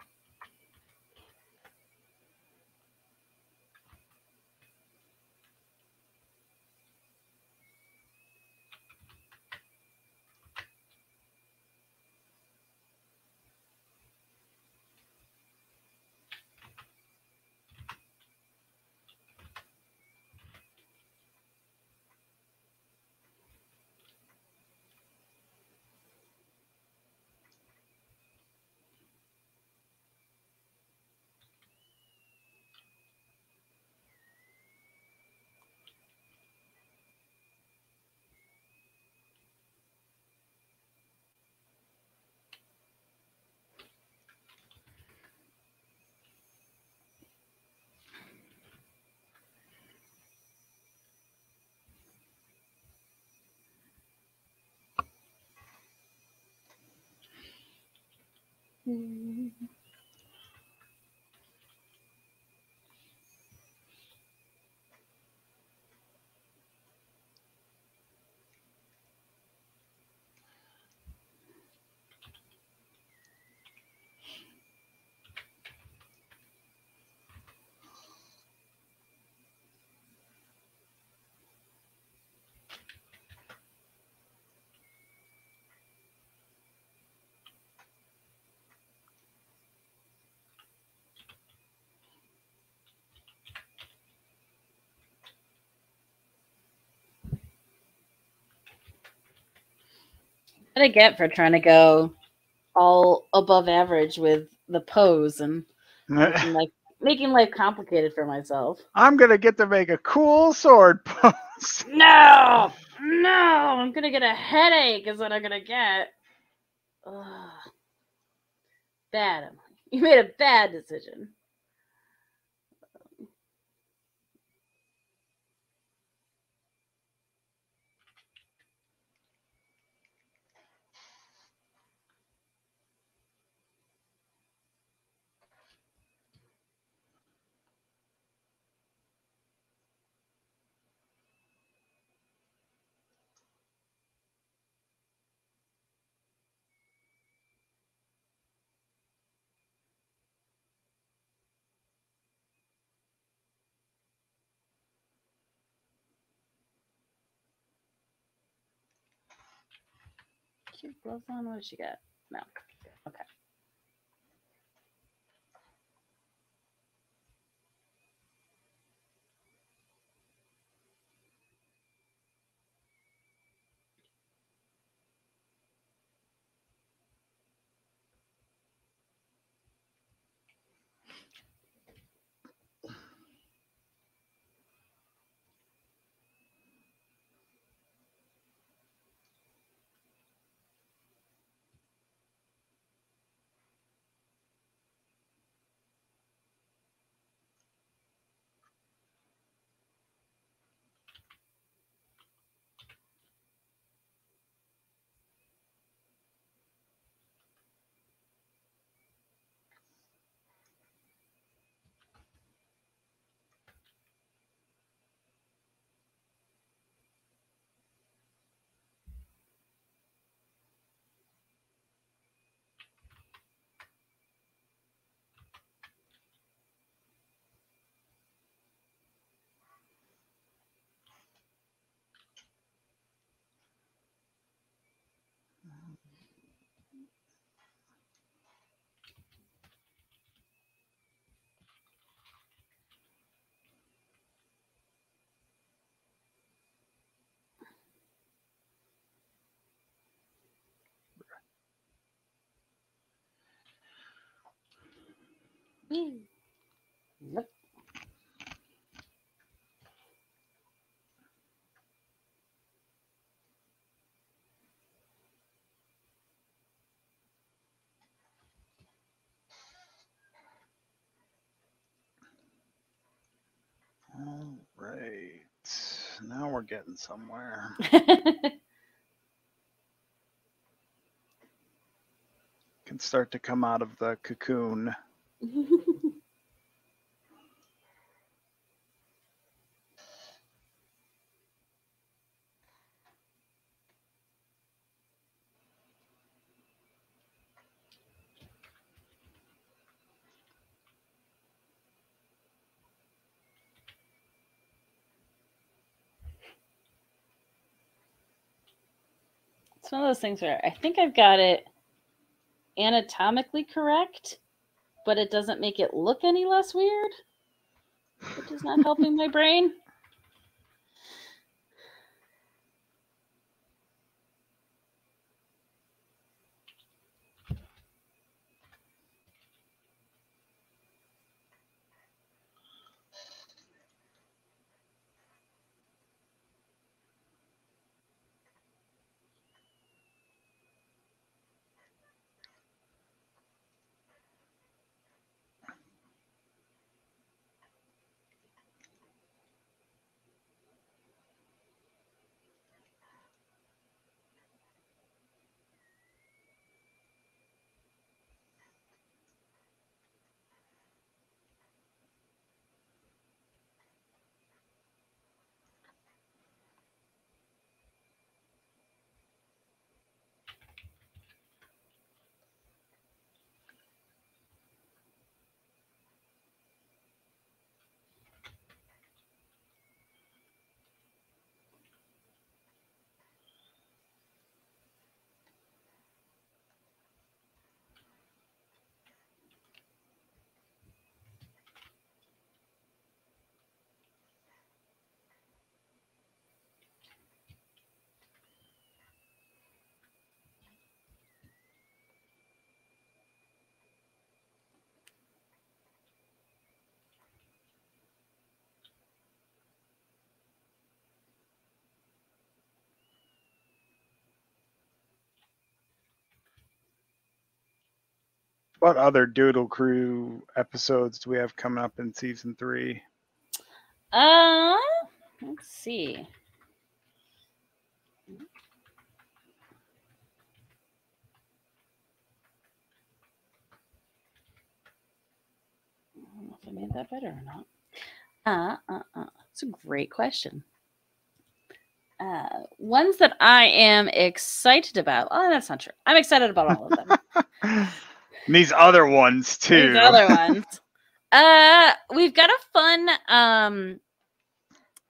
What I get for trying to go all above average with the pose and making life complicated for myself. I'm gonna get to make a cool sword pose. No, I'm gonna get a headache. Is what I'm gonna get. Ugh. Bad, Emily. You made a bad decision. Cute gloves on. What does she got? No. Okay. Nope. All right. Now we're getting somewhere. Can start to come out of the cocoon. It's one of those things where I think I've got it anatomically correct, but it doesn't make it look any less weird, which is not helping my brain. What other Doodle Crew episodes do we have coming up in season 3? Let's see. I don't know if I made that better or not. It's a great question. Ones that I am excited about. Oh, that's not true. I'm excited about all of them. These other ones too. These other ones. We've got a fun.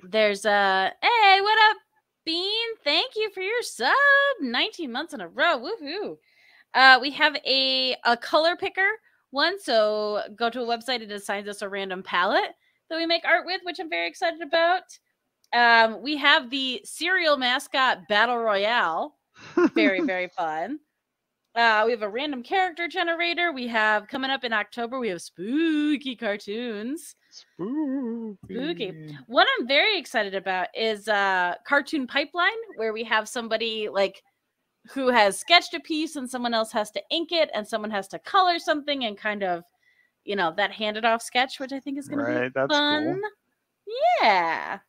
There's hey, what up, Bean? Thank you for your sub. 19 months in a row. Woohoo! We have a color picker one. So go to a website. It assigns us a random palette that we make art with, which I'm very excited about. We have the cereal mascot battle royale. Very, very fun. We have a random character generator. We have coming up in October, we have spooky cartoons. Spooky. What I'm very excited about is Cartoon Pipeline, where we have somebody like who has sketched a piece and someone else has to ink it and someone has to color something and kind of, you know, that handed off sketch, which I think is going to be that's fun. Cool. Yeah.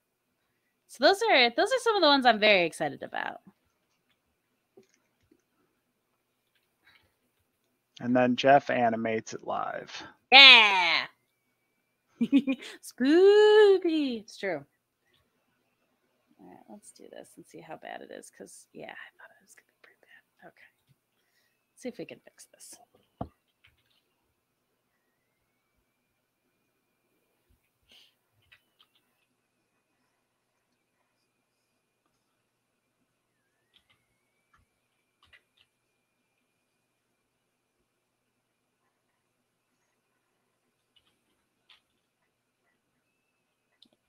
So those are some of the ones I'm very excited about. And then Jeff animates it live. Yeah. Spooky. It's true. All right, let's do this and see how bad it is. Because, yeah, I thought it was going to be pretty bad. Okay. Let's see if we can fix this.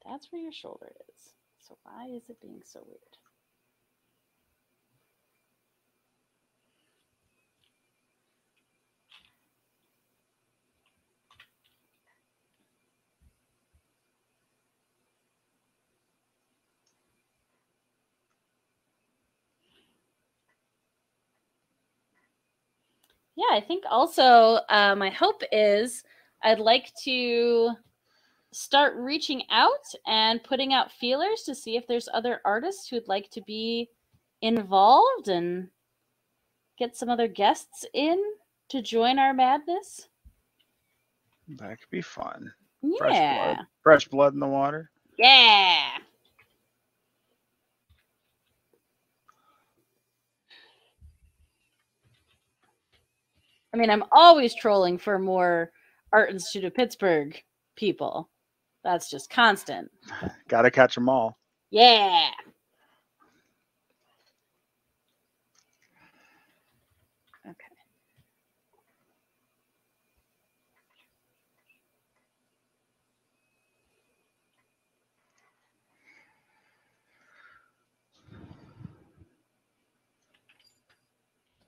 That's where your shoulder is. So why is it being so weird? Yeah, I think also my hope is I'd like to start reaching out and putting out feelers to see if there's other artists who'd like to be involved and get some other guests in to join our madness. That could be fun. Yeah. Fresh blood in the water. Yeah. I mean, I'm always trolling for more Art Institute of Pittsburgh people. That's just constant. Got to catch them all. Yeah. Okay.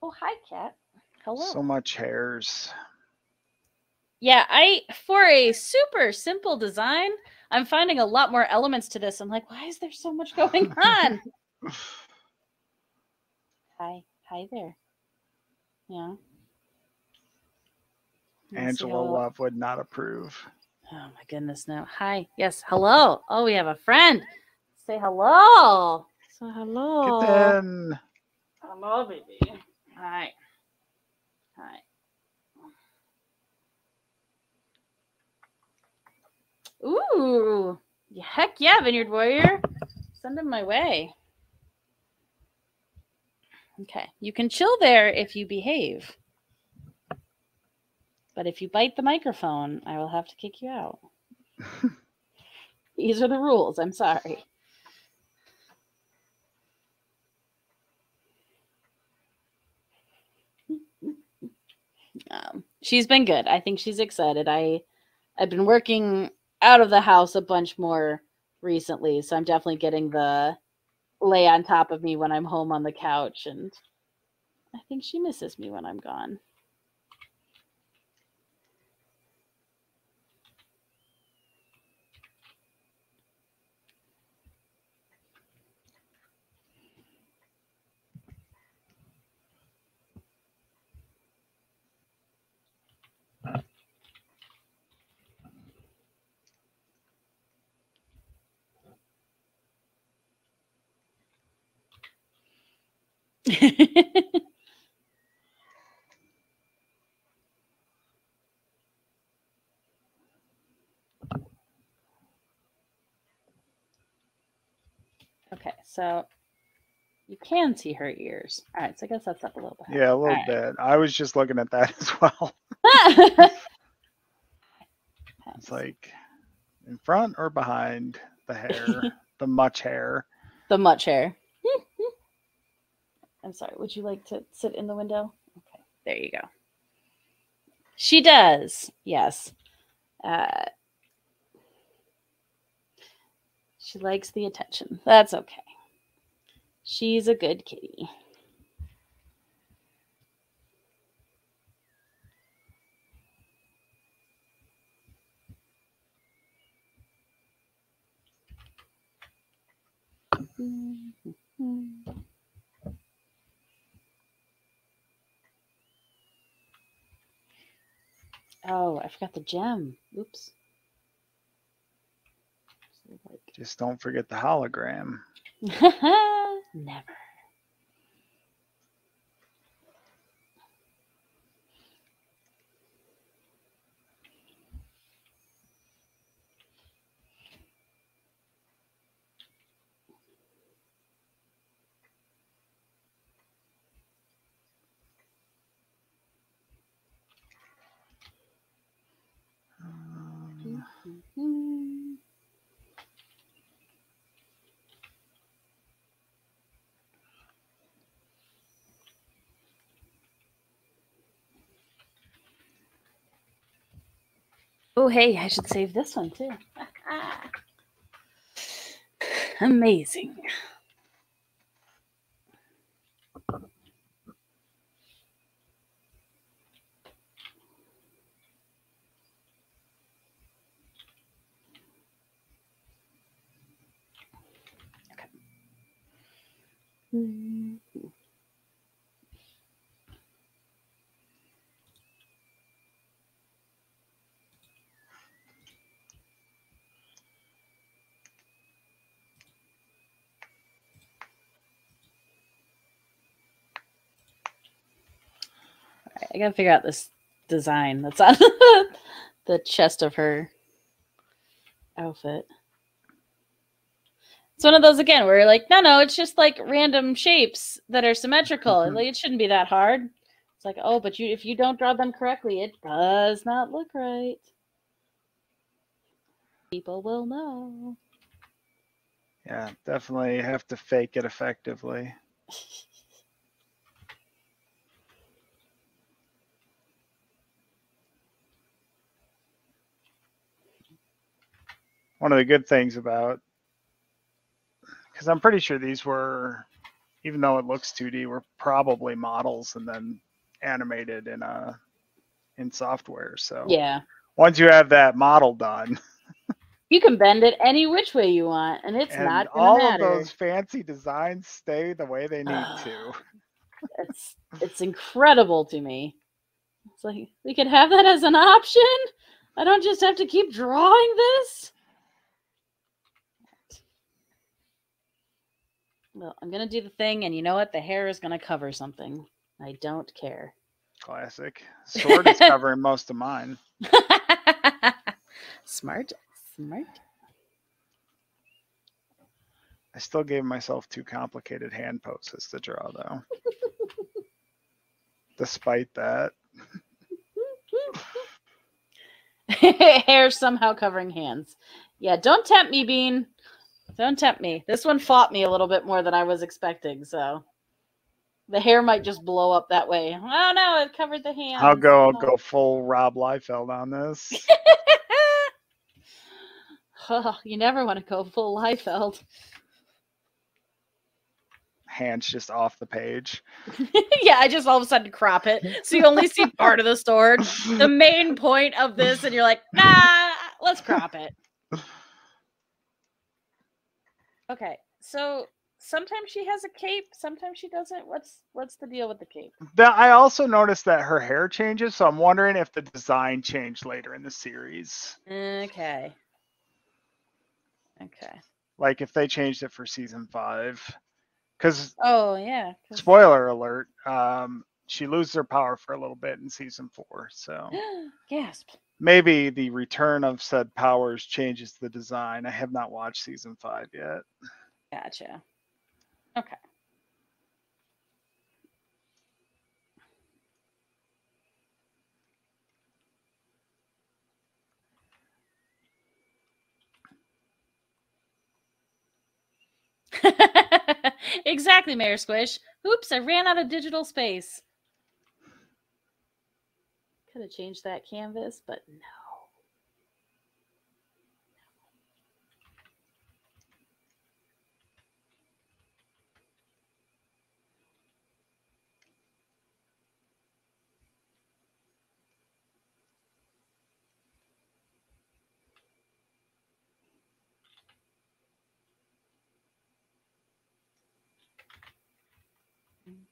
Oh, hi, Kat. Hello. So much hairs. Yeah, for a super simple design, I'm finding a lot more elements to this. I'm like, why is there so much going on? Hi there. Yeah. Angela Love would not approve. Oh my goodness, no. Hi. Yes, hello. Oh, we have a friend. Say hello. Say hello. Get in. Hello, baby. Hi. Hi. Ooh. Heck yeah, Vineyard Warrior. Send him my way. Okay. You can chill there if you behave. But if you bite the microphone, I will have to kick you out. These are the rules. I'm sorry. She's been good. I think she's excited. I've been working out of the house a bunch more recently, so I'm definitely getting the lay on top of me when I'm home on the couch, and I think she misses me when I'm gone. Okay, so you can see her ears. All right, so I guess that's up a little bit. Yeah, a little bit. I was just looking at that as well. It's like in front or behind the hair, the much hair. The much hair. I'm sorry, would you like to sit in the window? Okay, there you go. She does, yes. She likes the attention. That's okay. She's a good kitty. Oh, I forgot the gem. Oops. Just don't forget the hologram. Never. Oh, hey, I should save this one too. Amazing. Okay. 。 . 。 . 。 . 。 . 。 . 。 . 。 . 。 . 。 . 。 . 。 . 。 。 . 。 . 。 。 。 。 。 。 。 。 。 。 。 。 。 。 。 。 。 。 。 。 Mm. . 。I gotta figure out this design that's on the chest of her outfit. It's one of those again where you're like, no, it's just like random shapes that are symmetrical. Like, it shouldn't be that hard. It's like, oh, but if you don't draw them correctly, it does not look right. People will know. Yeah, definitely have to fake it effectively. One of the good things about, because I'm pretty sure these were, even though it looks 2D, were probably models and then animated in software. So yeah, once you have that model done, you can bend it any which way you want, and it's and not gonna all matter. of those fancy designs stay the way they need to. It's incredible to me. It's like, we could have that as an option. I don't just have to keep drawing this. Well, I'm gonna do the thing, and you know what? The hair is gonna cover something. I don't care. Classic. Sword is covering most of mine. Smart. I still gave myself 2 complicated hand poses to draw, though. Despite that. Hair somehow covering hands. Yeah, don't tempt me, Bean. Don't tempt me. This one fought me a little bit more than I was expecting, so the hair might just blow up that way. Oh no, it covered the hands. I'll go full Rob Liefeld on this. Oh, you never want to go full Liefeld. Hands just off the page. Yeah, I just all of a sudden crop it, so you only see part of the sword, the main point of this, and you're like, nah, let's crop it. Okay, so sometimes she has a cape, sometimes she doesn't. What's the deal with the cape? I also noticed that her hair changes, so I'm wondering if the design changed later in the series. Okay. Like if they changed it for season 5. Because, oh yeah, spoiler alert, she loses her power for a little bit in season 4. So gasp. Maybe the return of said powers changes the design. I have not watched season 5 yet. Gotcha. Okay. Exactly, Mayor Squish. Oops, I ran out of digital space. Could have changed that canvas, but no.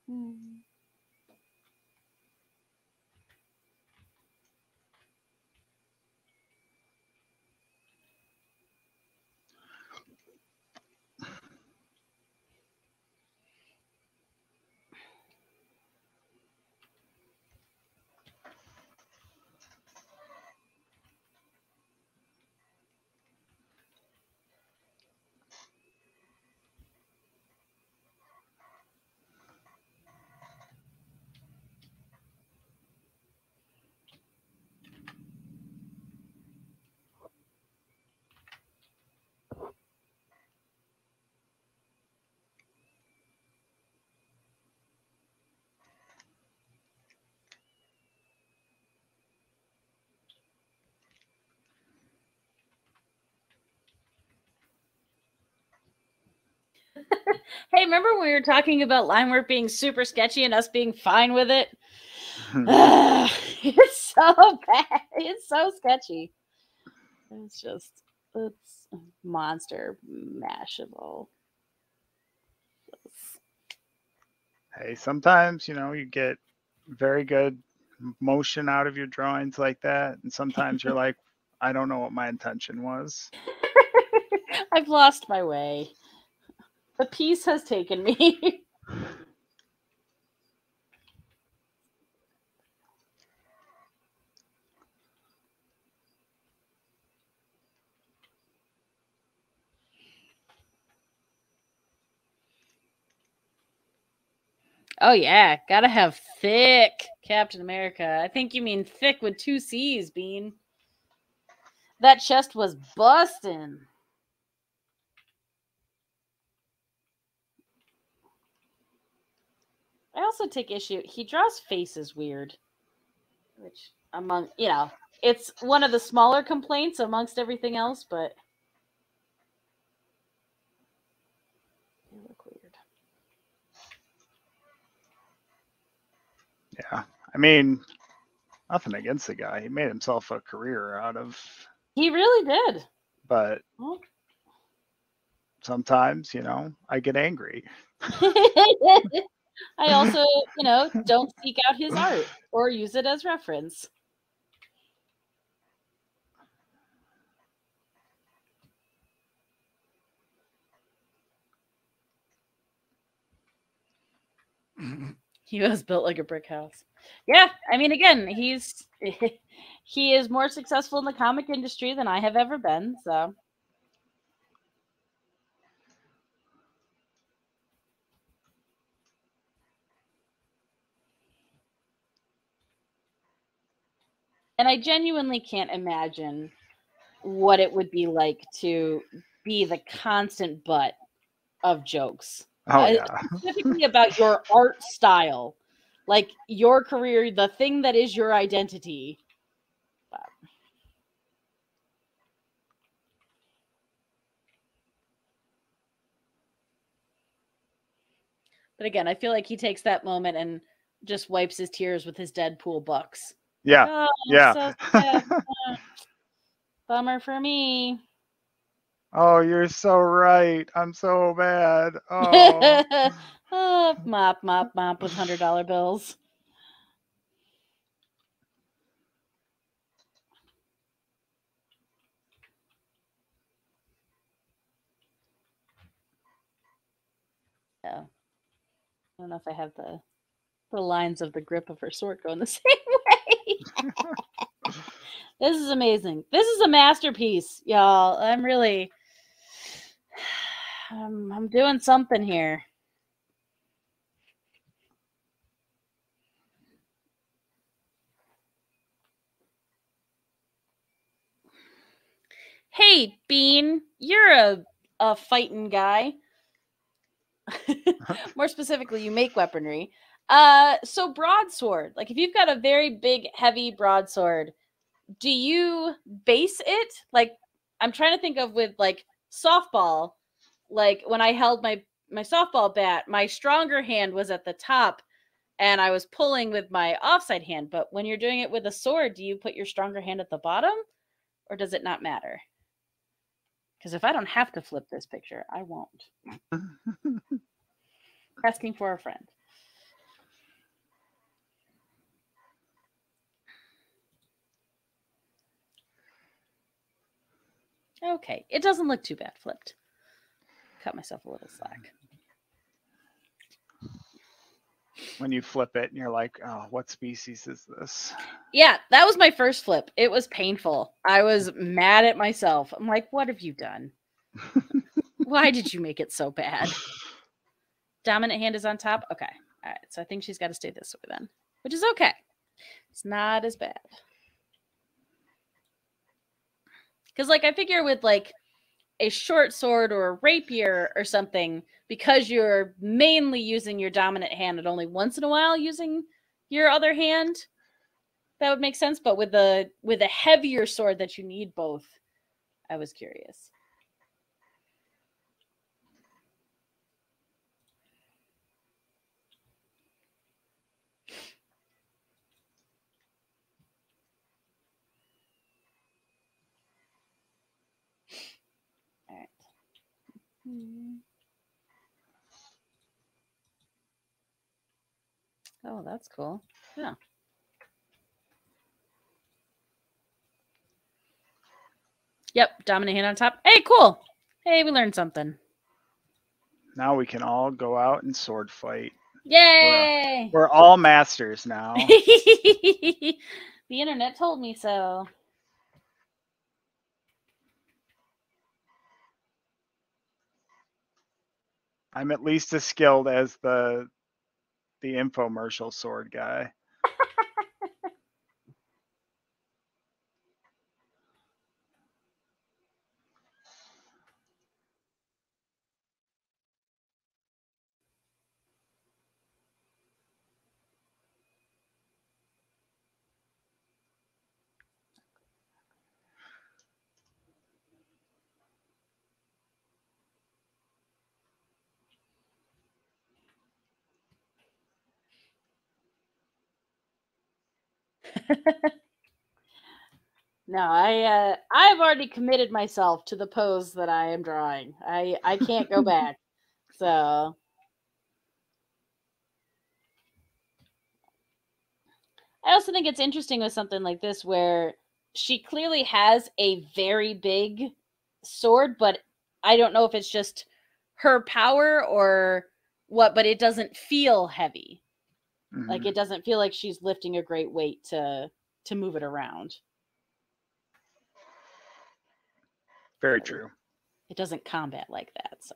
Mm-hmm. Hey, remember when we were talking about line work being super sketchy and us being fine with it? It's so bad. It's so sketchy. It's monster mashable. Hey, sometimes, you get very good motion out of your drawings like that. And sometimes you're like, I don't know what my intention was. I've lost my way. The piece has taken me. Oh yeah, gotta have thick Captain America. I think you mean thick with 2 C's, Bean. That chest was bustin'. I also take issue. He draws faces weird, which among it's one of the smaller complaints amongst everything else, but they look weird. Yeah, I mean, nothing against the guy. He made himself a career out of. He really did. But Well, sometimes, I get angry. I also, don't seek out his art or use it as reference. He was built like a brick house. Yeah, I mean, again, he is more successful in the comic industry than I have ever been. So, and I genuinely can't imagine what it would be like to be the constant butt of jokes. Oh yeah. Specifically about your art style, like your career, the thing that is your identity. But again, I feel like he takes that moment and just wipes his tears with his Deadpool bucks. Yeah. Like, oh, Yeah. so sad. Bummer for me. Oh, you're so right. I'm so bad. Oh. Oh, mop with $100 bills. Yeah. I don't know if I have the lines of the grip of her sword going the same way. This is amazing. This is a masterpiece, y'all. I'm really I'm doing something here. Hey, Bean, you're a fighting guy. More specifically, you make weaponry. So broadsword. Like if you've got a very big, heavy broadsword, do you base it? Like I'm trying to think of with like softball. Like when I held my softball bat, my stronger hand was at the top and I was pulling with my offside hand. But when you're doing it with a sword, do you put your stronger hand at the bottom or does it not matter? Because if I don't have to flip this picture, I won't. Asking for a friend. Okay, it doesn't look too bad flipped. Cut myself a little slack. When you flip it and you're like, oh, what species is this? Yeah, that was my first flip. It was painful. I was mad at myself. I'm like, what have you done? Why did you make it so bad? Dominant hand is on top? Okay. All right. So I think she's got to stay this way then, which is okay. It's not as bad. Because, like, I figure with, like, a short sword or a rapier or something, because you're mainly using your dominant hand and only once in a while using your other hand, that would make sense. But with a heavier sword that you need both, I was curious. All right. Oh, that's cool. Yeah. Yep, dominant hand on top. Hey, cool. Hey, we learned something. Now we can all go out and sword fight. Yay! We're all masters now. The internet told me so. I'm at least as skilled as the the infomercial sword guy. No, I've already committed myself to the pose that I am drawing. I can't go back. So I also think it's interesting with something like this where she clearly has a very big sword, but I don't know if it's just her power or what, but it doesn't feel heavy. Mm-hmm. Like it doesn't feel like she's lifting a great weight to move it around. Very true. It doesn't combat like that, so.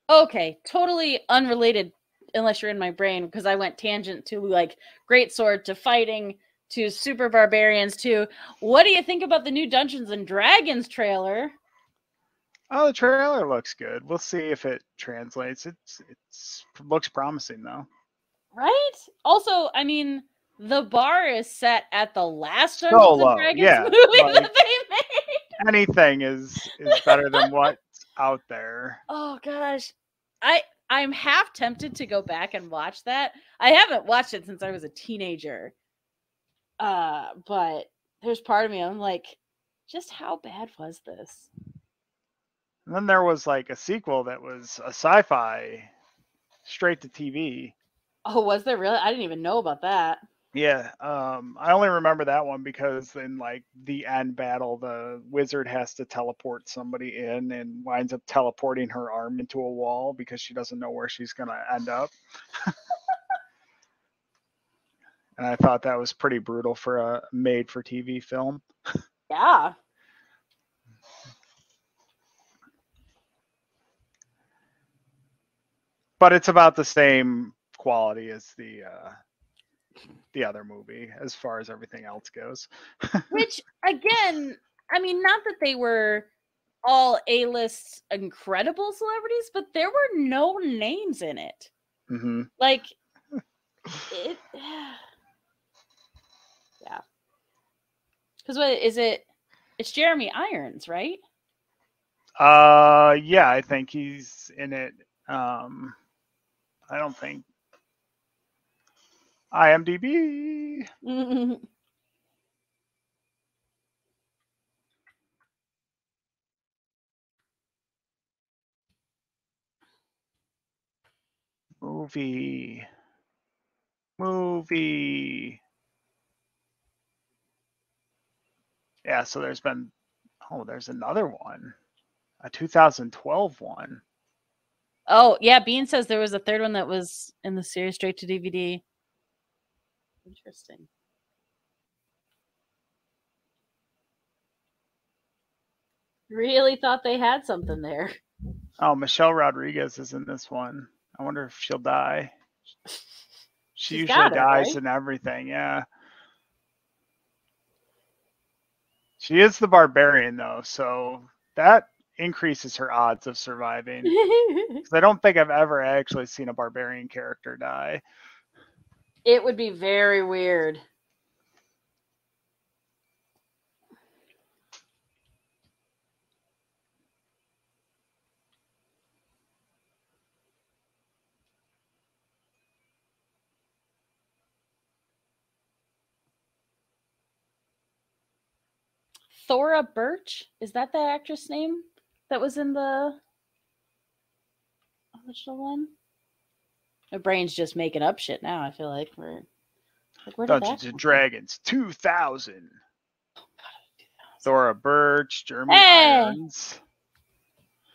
Okay, totally unrelated unless you're in my brain, because I went tangent to like great sword to fighting to super barbarians to what do you think about the new Dungeons and Dragons trailer? Oh, the trailer looks good. We'll see if it translates. It looks promising though. Right? Also, I mean, the bar is set at the last Dungeons and Dragons movie like, that they made. Anything is better than what's out there. Oh gosh. I'm half tempted to go back and watch that. I haven't watched it since I was a teenager. But there's part of me, I'm like, just how bad was this? And then there was like a sequel that was a sci-fi straight to TV. Oh, was there really? I didn't even know about that. Yeah, I only remember that one because in like the end battle, the wizard has to teleport somebody in and winds up teleporting her arm into a wall because she doesn't know where she's gonna end up. And I thought that was pretty brutal for a made-for-TV film. Yeah. But it's about the same quality as the other movie as far as everything else goes. Which again, I mean, not that they were all A-list incredible celebrities, but there were no names in it. Mm-hmm. Like it yeah. Because what is it? It's Jeremy Irons, right? Yeah, I think he's in it. I don't think IMDb. Movie. Yeah, so there's another one. A 2012 one. Oh, yeah, Bean says there was a third one that was in the series straight to DVD. Interesting. Really thought they had something there. Oh, Michelle Rodriguez is in this one. I wonder if she'll die. She usually dies in everything, yeah. She is the barbarian, though, so that increases her odds of surviving. Because I don't think I've ever actually seen a barbarian character die. It would be very weird. Thora Birch? Is that the actress name that was in the original one? My brain's just making up shit now, I feel like. Where did Dungeons and Dragons 2000. Oh, God, Thora Birch, Jeremy Irons.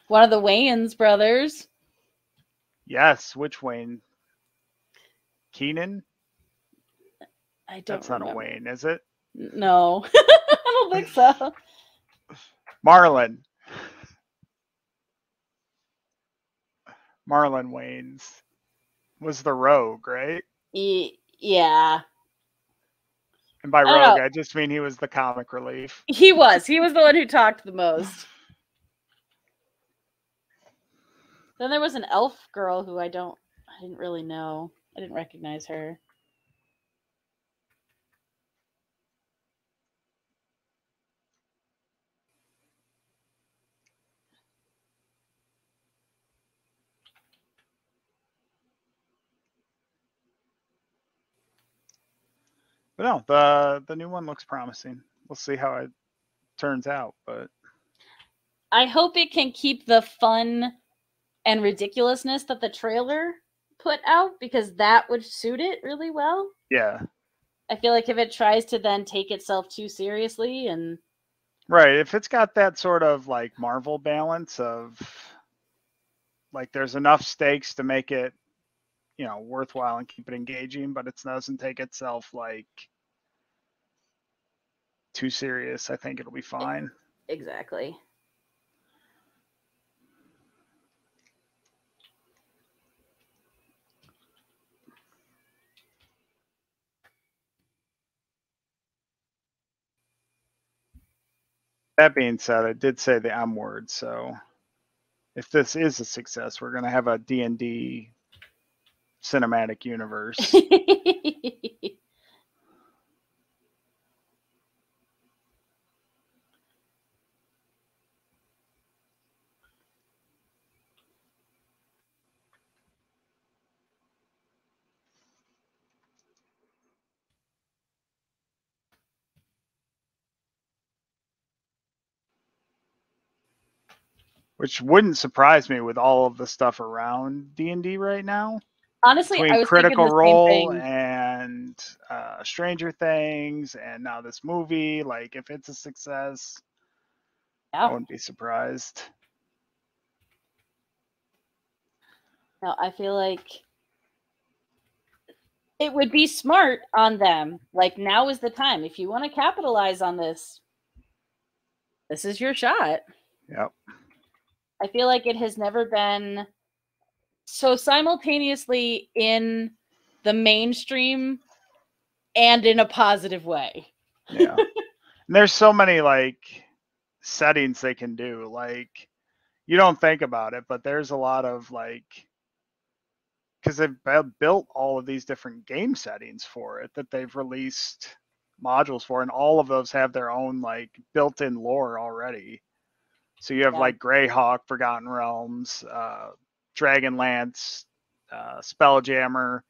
One of the Wayans brothers. Yes, which Wayne? Keenan? I don't That's not a Wayne, is it? No. I don't think so. Marlon. Marlon Wayans was the rogue, right? Yeah. And by I don't rogue, know. I just mean he was the comic relief. He was the one who talked the most. Then there was an elf girl who I didn't really know. I didn't recognize her. But no, the new one looks promising. We'll see how it turns out, but I hope it can keep the fun and ridiculousness that the trailer put out, because that would suit it really well. yeah. I feel like if it tries to then take itself too seriously and Right, if it's got that sort of like Marvel balance of like there's enough stakes to make it, you know, worthwhile and keep it engaging, but it doesn't take itself like too serious, I think it'll be fine. exactly. That being said, I did say the M word, so if this is a success, we're going to have a D&D cinematic universe. Which wouldn't surprise me with all of the stuff around D&D right now. Honestly, Between I was thinking Critical the same Role thing. and Stranger Things and now this movie, like if it's a success, I Yeah. wouldn't be surprised. No, I feel like it would be smart on them. Like, now is the time. If you want to capitalize on this, this is your shot. Yep. I feel like it has never been so simultaneously in the mainstream and in a positive way. Yeah. And there's so many like settings they can do. Like you don't think about it, but there's a lot of like because they've built all of these different game settings for it that they've released modules for, and all of those have their own like built-in lore already. So you have Yeah. like Greyhawk, Forgotten Realms, Dragonlance, Spelljammer.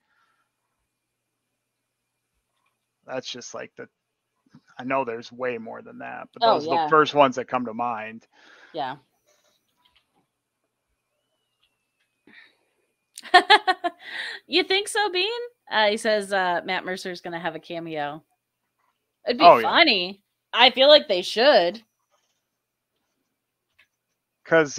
That's just like the. I know there's way more than that, but Oh, those are the yeah. first ones that come to mind. Yeah. You think so, Bean? He says Matt Mercer's going to have a cameo. It'd be funny. Yeah. I feel like they should. Because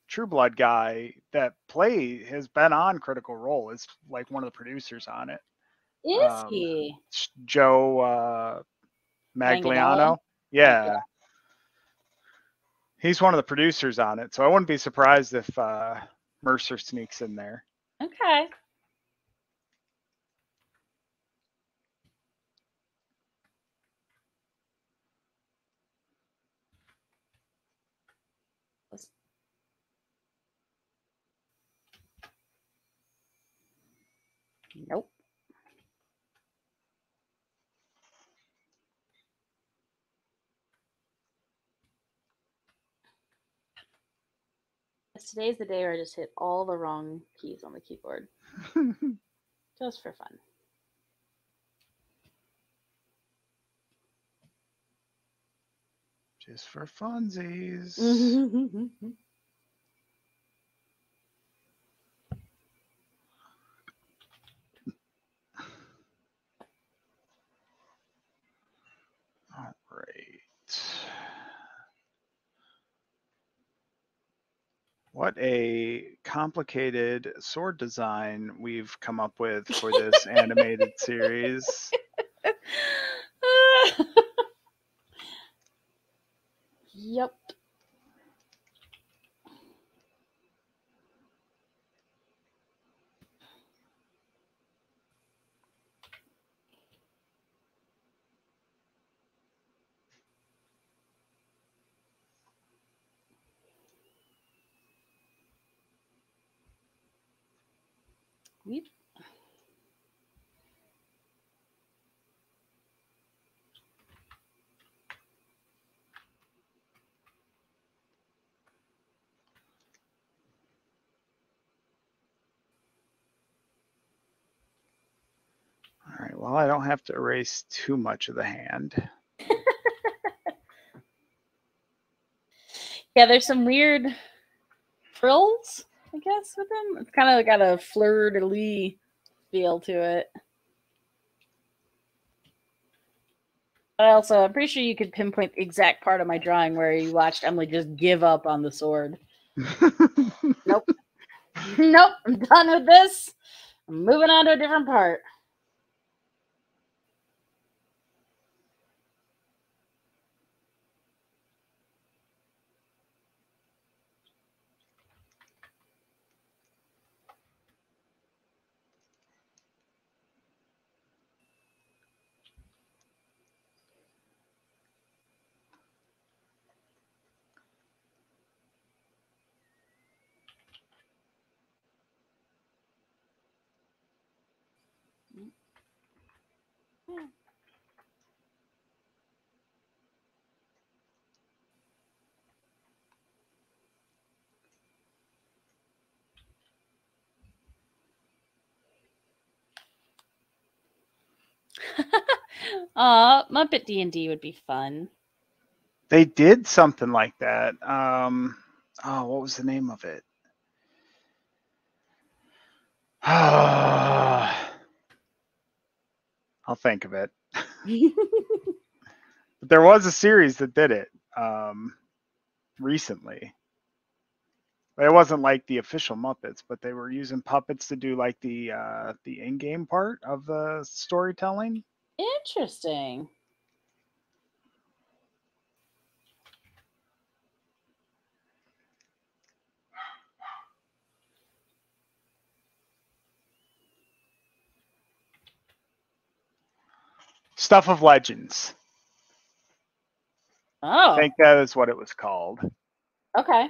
True Blood guy that has been on Critical Role is like one of the producers on it. Is he? Joe Manganiello? Yeah. He's one of the producers on it, so I wouldn't be surprised if Mercer sneaks in there. Okay. Nope. Today's the day where I just hit all the wrong keys on the keyboard. Just for fun. Just for funsies. All right. What a complicated sword design we've come up with for this animated series. Yep. All right, well, I don't have to erase too much of the hand. Yeah, there's some weird frills, I guess, with them. It's kind of got a fleur-de-lis feel to it. But I'm pretty sure you could pinpoint the exact part of my drawing where you watched Emily just give up on the sword. Nope. Nope, I'm done with this. I'm moving on to a different part. Muppet D&D would be fun. They did something like that. What was the name of it? I'll think of it. But there was a series that did it recently. It wasn't like the official Muppets, but they were using puppets to do like the in-game part of the storytelling. Interesting. Stuff of Legends. Oh. I think that is what it was called. Okay.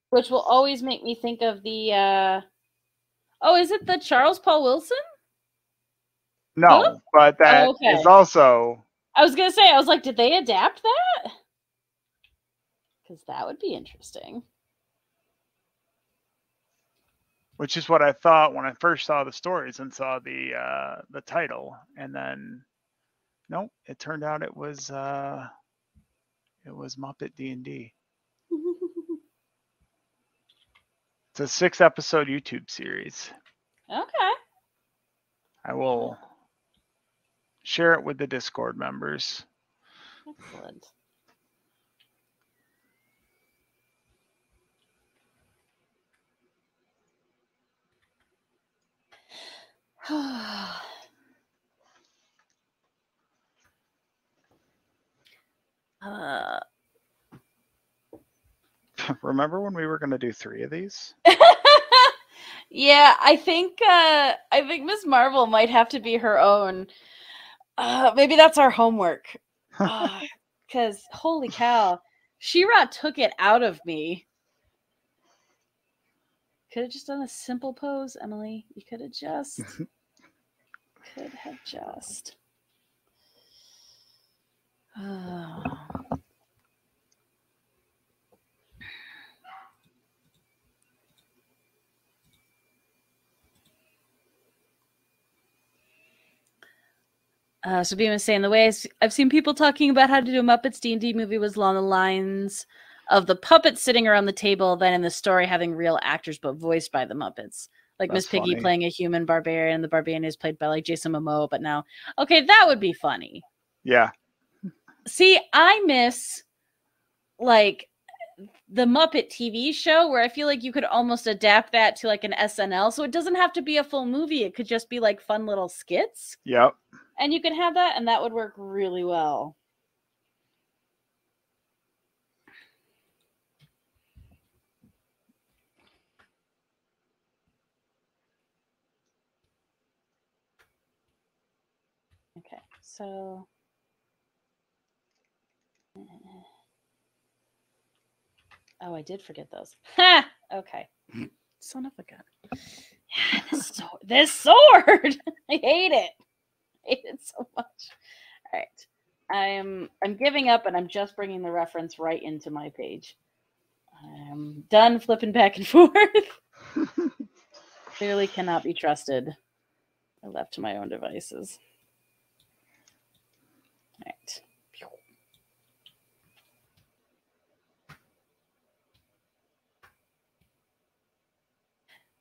Which will always make me think of the is it the Charles Paul Wilson? No, but that is also... I was going to say, I was like, did they adapt that? Because that would be interesting. Which is what I thought when I first saw the stories and saw the title, and then nope, it turned out it was Muppet D&D. It's a 6-episode YouTube series. Okay. I will share it with the Discord members. Excellent. Remember when we were going to do 3 of these? Yeah, I think Miss Marvel might have to be her own. Maybe that's our homework. Because holy cow, She-Ra took it out of me. Could have just done a simple pose, Emily. You could have just. Oh. So Beam is saying the way I've seen people talking about how to do a Muppets D&D movie was along the lines of the puppets sitting around the table, then in the story having real actors but voiced by the Muppets. Like Miss Piggy playing a human barbarian, and the barbarian is played by like Jason Momoa, but now, okay, that would be funny. Yeah. See, I miss like the Muppet TV show where I feel like you could almost adapt that to like an SNL. So it doesn't have to be a full movie. It could just be like fun little skits. Yep. And you could have that, and that would work really well. Okay, so... Oh, I did forget those. Ha! Okay. Son of a gun. Yeah, this sword. I hate it. I hate it so much. All right. I'm giving up, and I'm just bringing the reference right into my page. I'm done flipping back and forth. Clearly cannot be trusted. I left to my own devices. All right.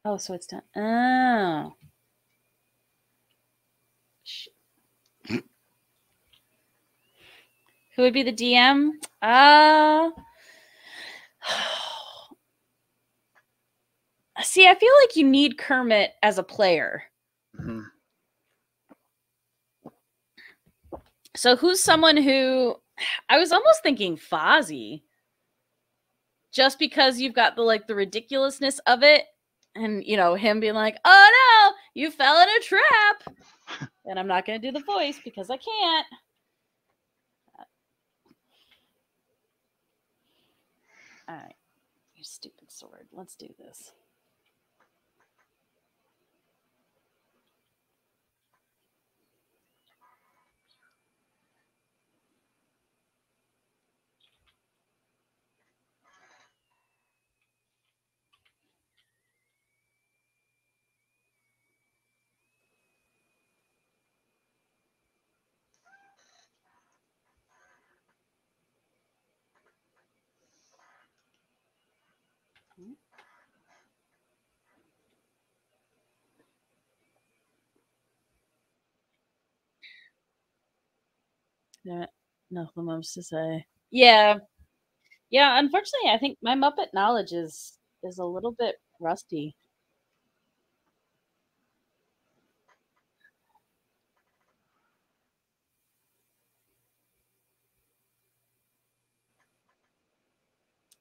Oh, so it's done. Oh. Shit. Who would be the DM? See, I feel like you need Kermit as a player. Mhm. So who's someone who I was almost thinking Fozzie. Just because you've got the ridiculousness of it, and him being like, "Oh no, you fell in a trap." And I'm not going to do the voice because I can't. All right, you stupid sword. Let's do this. Yeah, nothing else to say. Yeah, yeah. Unfortunately, I think my Muppet knowledge is a little bit rusty.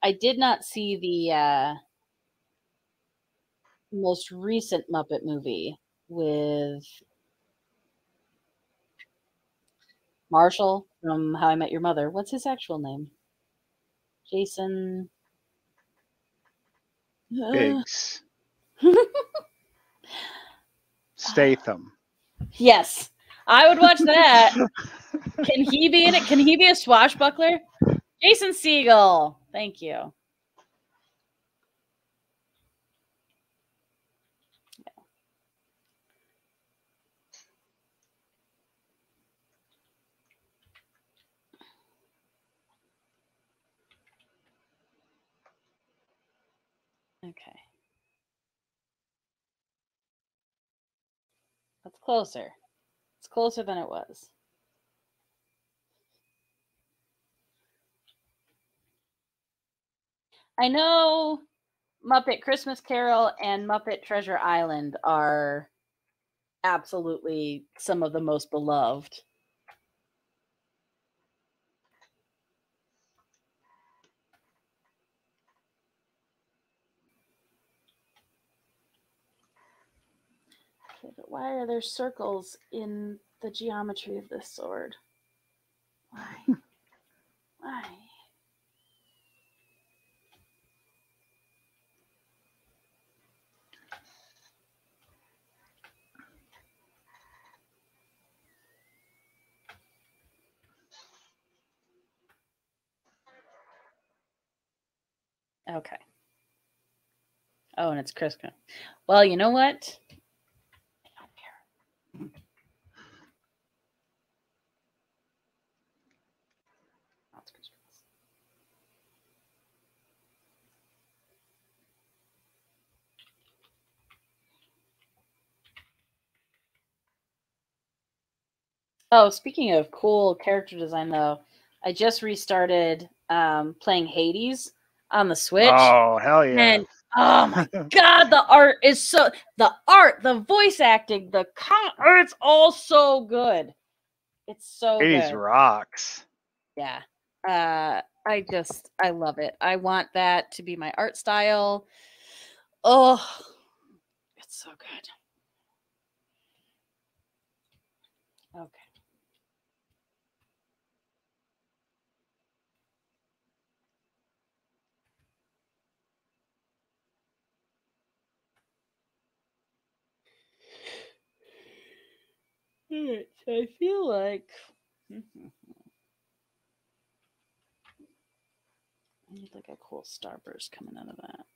I did not see the most recent Muppet movie with Marshall from How I Met Your Mother. What's his actual name? Jason. Biggs. Statham. Yes, I would watch that. Can he be in it? Can he be a swashbuckler? Jason Segel. Thank you. Okay. That's closer. It's closer than it was. I know Muppet Christmas Carol and Muppet Treasure Island are absolutely some of the most beloved. Okay, but why are there circles in the geometry of this sword? Why? Why? Okay. Oh, and it's Christmas. Well, you know what? I don't care. Oh, it's Christmas. Oh, speaking of cool character design, though, I just restarted playing Hades on the Switch, Oh, hell yeah. and oh my god, the art is the voice acting, it's all so good. It's so Hades good. rocks. Yeah. I love it. I want that to be my art style. Oh, it's so good. Okay. Alright, so I feel like I need like a cool starburst coming out of that.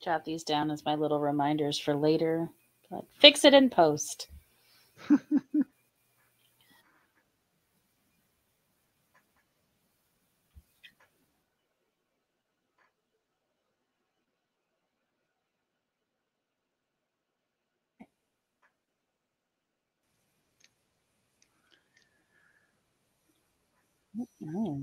Jot these down as my little reminders for later. But fix it in post. Oh.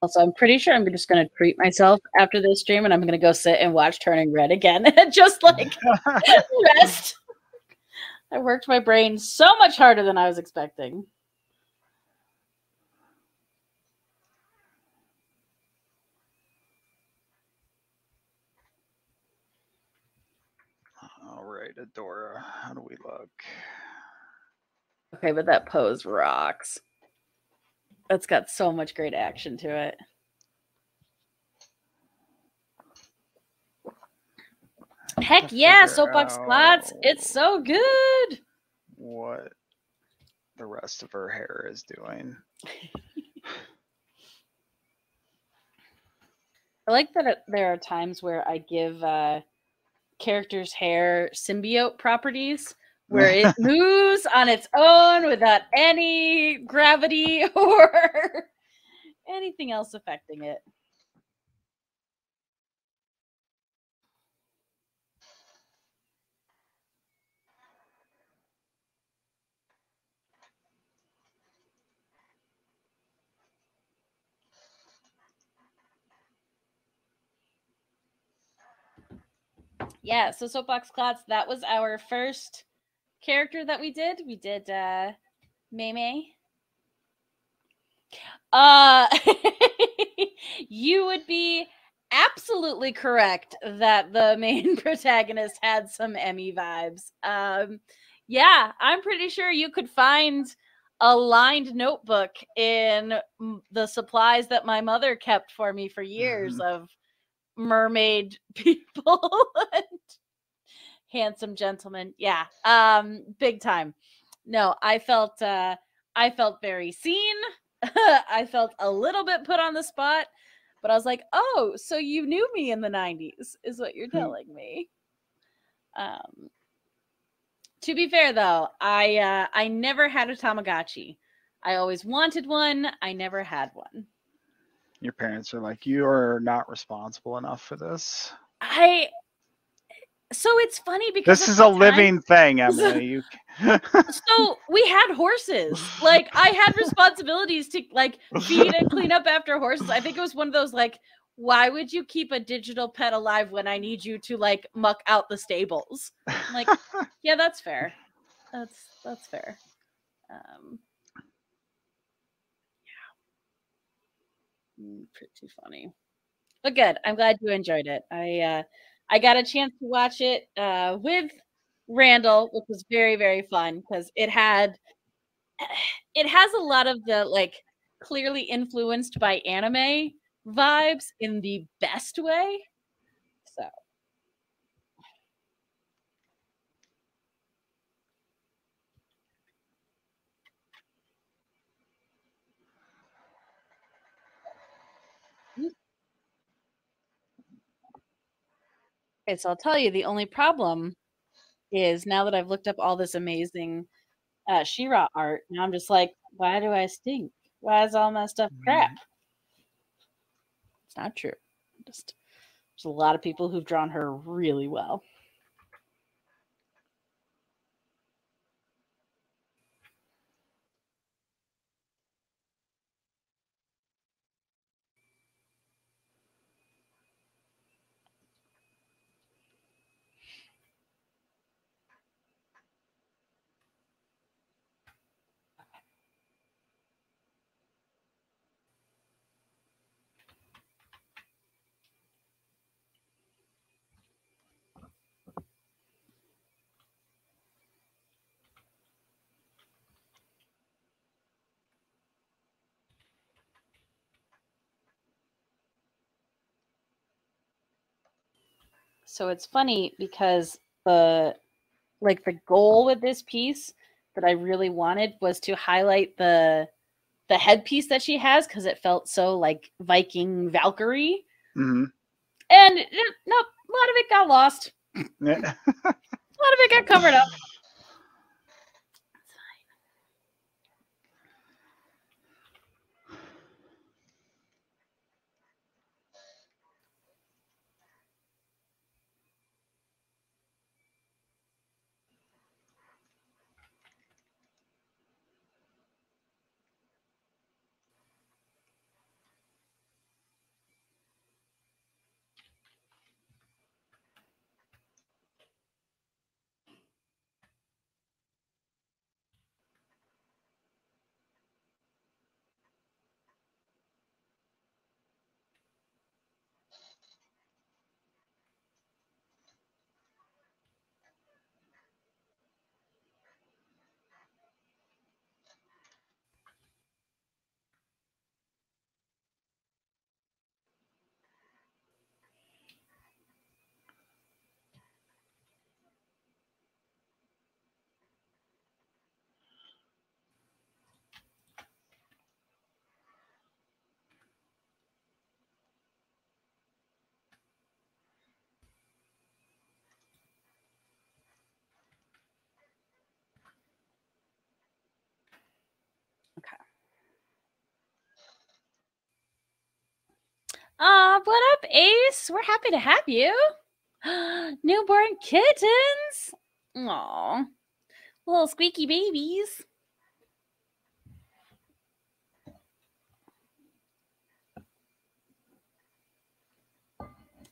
Also, I'm pretty sure I'm just going to treat myself after this stream, and I'm going to go sit and watch Turning Red again and just like rest. I worked my brain so much harder than I was expecting. All right, Adora, how do we look? Okay, but that pose rocks. That's got so much great action to it. Heck yeah, Soapbox Clots. It's so good. What the rest of her hair is doing. I like that there are times where I give characters' hair symbiote properties, where it moves on its own without any gravity or anything else affecting it. Yeah, so Soapbox Clots, that was our first character that we did. We did Mei Mei. You would be absolutely correct that the main protagonist had some Emmy vibes. Yeah, I'm pretty sure you could find a lined notebook in the supplies that my mother kept for me for years of mermaid people and handsome gentlemen. Yeah, big time. No, I felt very seen. I felt a little bit put on the spot, but I was like, "Oh, so you knew me in the 90s," is what you're telling me. To be fair though, I never had a Tamagotchi. I always wanted one. I never had one. Your parents are like, you are not responsible enough for this. So it's funny because this is a living thing, Emily. So we had horses. Like I had responsibilities to like feed and clean up after horses. I think it was one of those like, why would you keep a digital pet alive when I need you to like muck out the stables? I'm like, yeah, that's fair. That's fair. Yeah. Pretty funny. But good. I'm glad you enjoyed it. I got a chance to watch it with Randall, which was very, very fun because it has a lot of the like clearly influenced by anime vibes in the best way. So Okay, so I'll tell you, the only problem is now that I've looked up all this amazing She-Ra art, now I'm just like, why do I stink? Why is all my stuff crap? It's not true. Just there's a lot of people who've drawn her really well. So it's funny because the goal with this piece that I really wanted was to highlight the headpiece that she has because it felt so like Viking Valkyrie. Mm-hmm. And nope, a lot of it got lost. Yeah. A lot of it got covered up. Okay. What up, Ace? We're happy to have you. Newborn kittens. Aw. Little squeaky babies.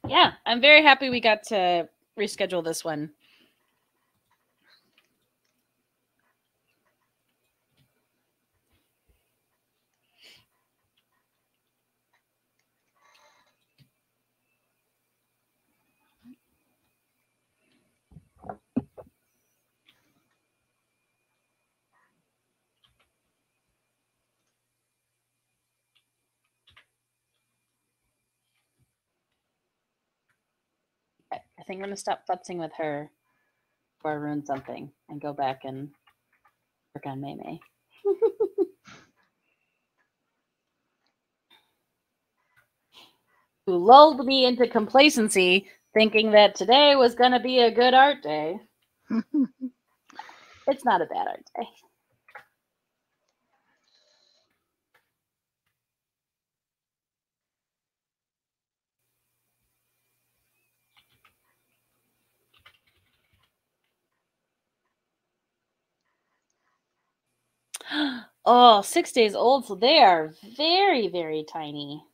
Yeah, I'm very happy we got to reschedule this one. I think I'm going to stop futzing with her before I ruin something and go back and work on Mei Mei. Who lulled me into complacency thinking that today was going to be a good art day. It's not a bad art day. Oh, 6 days old, so they are very, very tiny.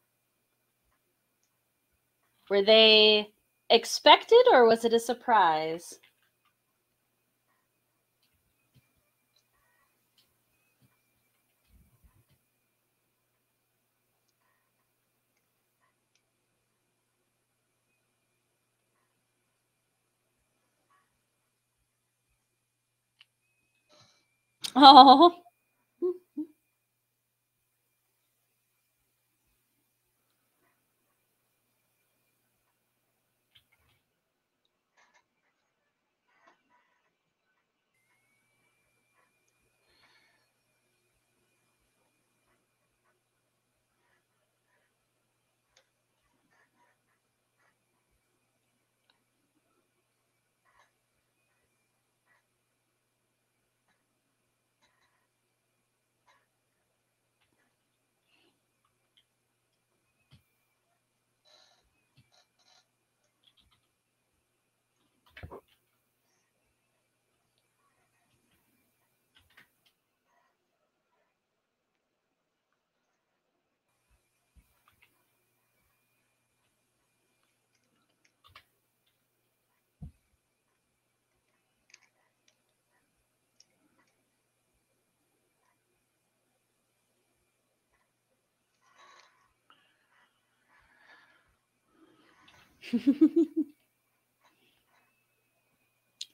Were they expected or was it a surprise? Oh.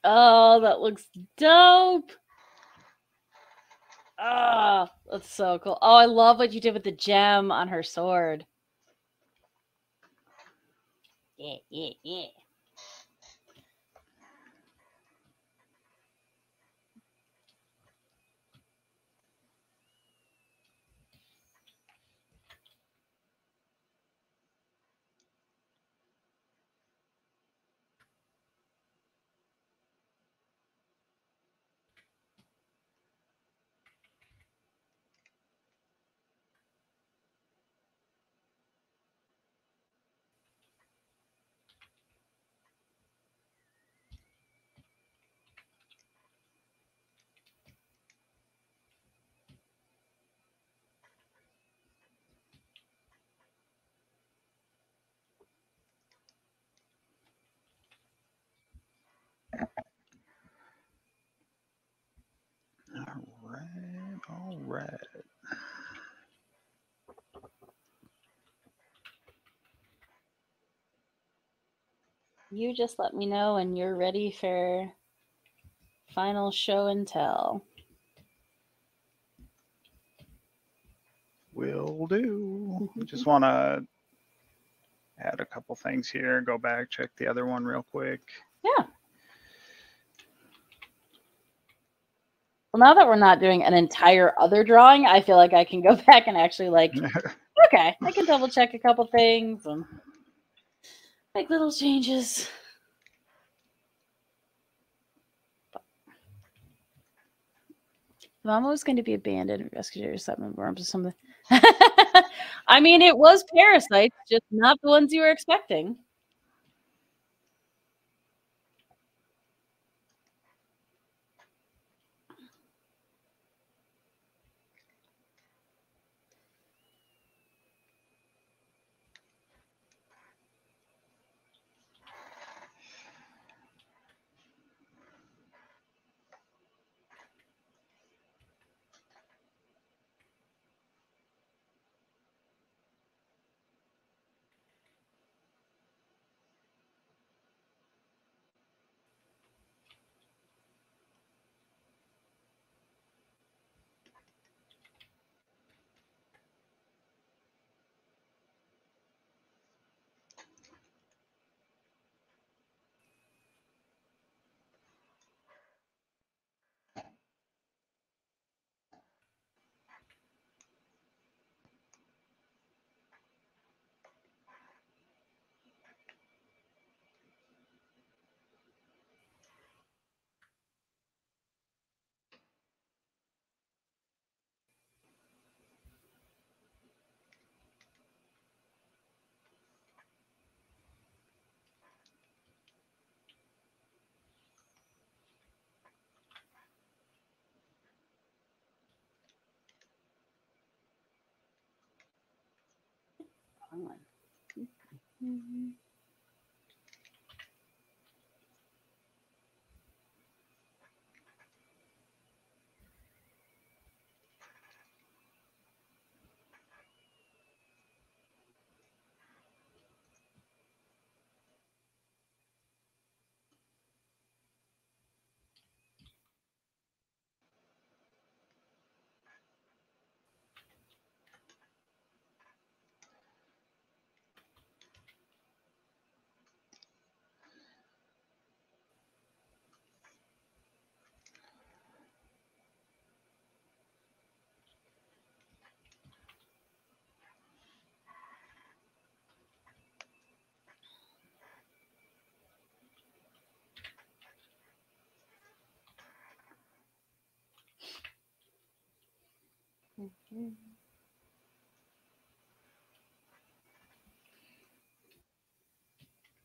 Oh, that looks dope. Oh, that's so cool. Oh, I love what you did with the gem on her sword. Yeah, yeah, yeah. All right. You just let me know when you're ready for final show and tell. Will do. Just want to add a couple things here. Go back, check the other one real quick. Yeah. Well, now that we're not doing an entire other drawing, I feel like I can go back and actually okay, I can double check a couple things and make little changes. Mama was going to be abandoned, rescued or something, or something. I mean, it was parasites, just not the ones you were expecting.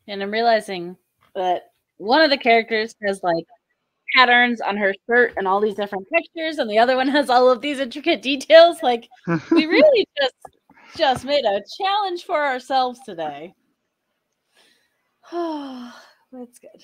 And I'm realizing that one of the characters has patterns on her shirt and all these different textures, and the other one has all of these intricate details. We really just made a challenge for ourselves today. That's good.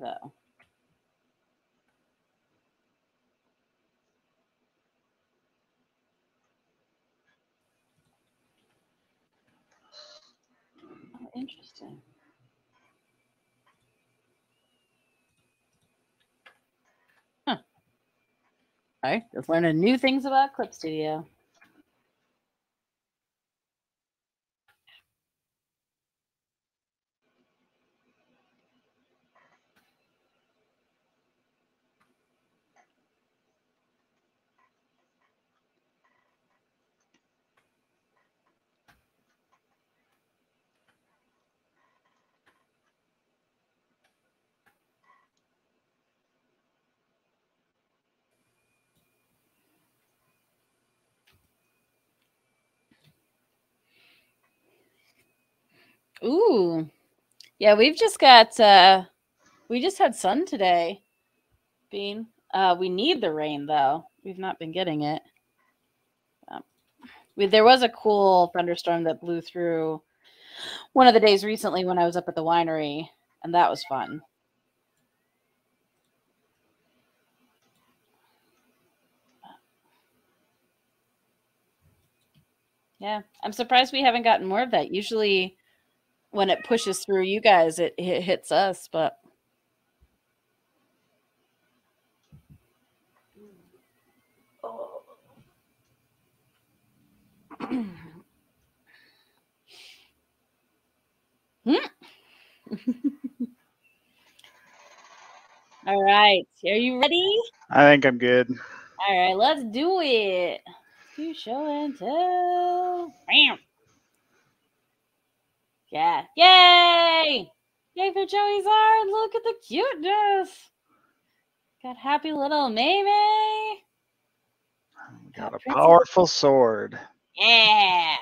Though. Oh, interesting. Huh. All right, just learning new things about Clip Studio. Ooh. Yeah, we've just got we just had sun today. Bean. We need the rain though. We've not been getting it. There was a cool thunderstorm that blew through one of the days recently when I was up at the winery, and that was fun. Yeah, I'm surprised we haven't gotten more of that. Usually when it pushes through you guys, it hits us, but oh. All right, are you ready? I think I'm good. All right, let's do it. Let's do show and tell. Bam. Yeah. Yay! Yay for Joey's art. Look at the cuteness. Got happy little Mei Mei. Got a powerful sword. Yeah.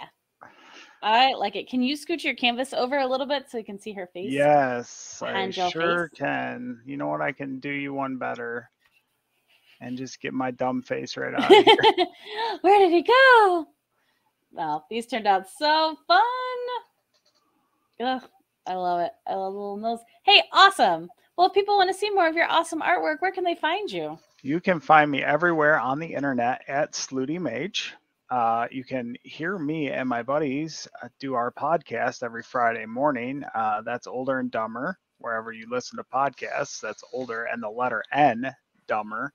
I like it. Can you scoot your canvas over a little bit so you can see her face? Yes, I sure can. You know what? I can do you one better. And just get my dumb face right out of here. Where did he go? Well, these turned out so fun. Ugh, I love it. I love the little nose. Hey, awesome. Well, if people want to see more of your awesome artwork, where can they find you? You can find me everywhere on the internet at S3E5. You can hear me and my buddies do our podcast every Friday morning. That's Older and Dumber. Wherever you listen to podcasts, that's Older and the letter N, Dumber.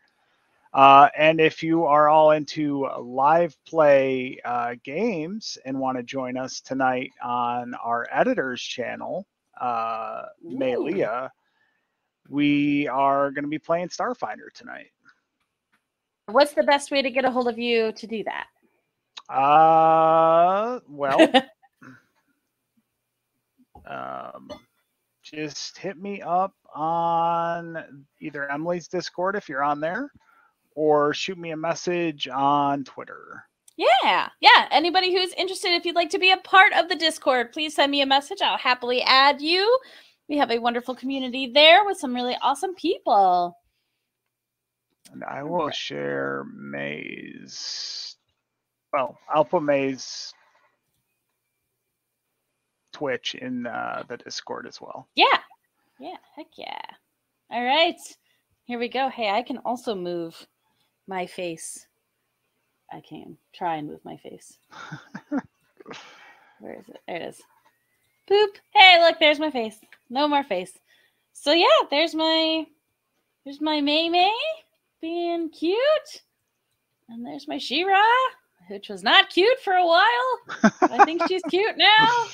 And if you are all into live play games and want to join us tonight on our editor's channel, Mei, we are going to be playing Starfinder tonight. What's the best way to get a hold of you to do that? Well, just hit me up on either Emily's Discord if you're on there, or shoot me a message on Twitter. Yeah. Anybody who's interested, if you'd like to be a part of the Discord, please send me a message. I'll happily add you. We have a wonderful community there with some really awesome people. And I will share Mei's. Well, I'll put Mei's Twitch in the Discord as well. Yeah. Heck yeah. All right. Here we go. Hey, I can also move my face. I can try and move my face. Where is it? There it is. Boop. Hey, look, there's my face. No more face. So yeah, there's my Mei Mei being cute. And there's my She-Ra, which was not cute for a while. I think she's cute now.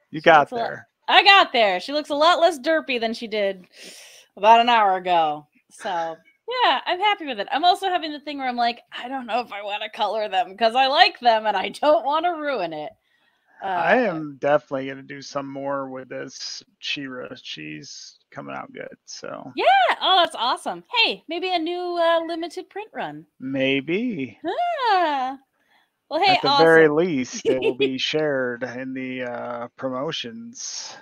You got there. I got there. She looks a lot less derpy than she did about an hour ago. So yeah, I'm happy with it. I'm also having the thing where I'm like, I don't know if I want to color them because I like them and I don't want to ruin it. I am definitely going to do some more with this Shira. She's coming out good. So yeah. Oh, that's awesome. Hey, maybe a new limited print run. maybe. Ah. Well, hey, At the very awesome. least, it will be shared in the promotions.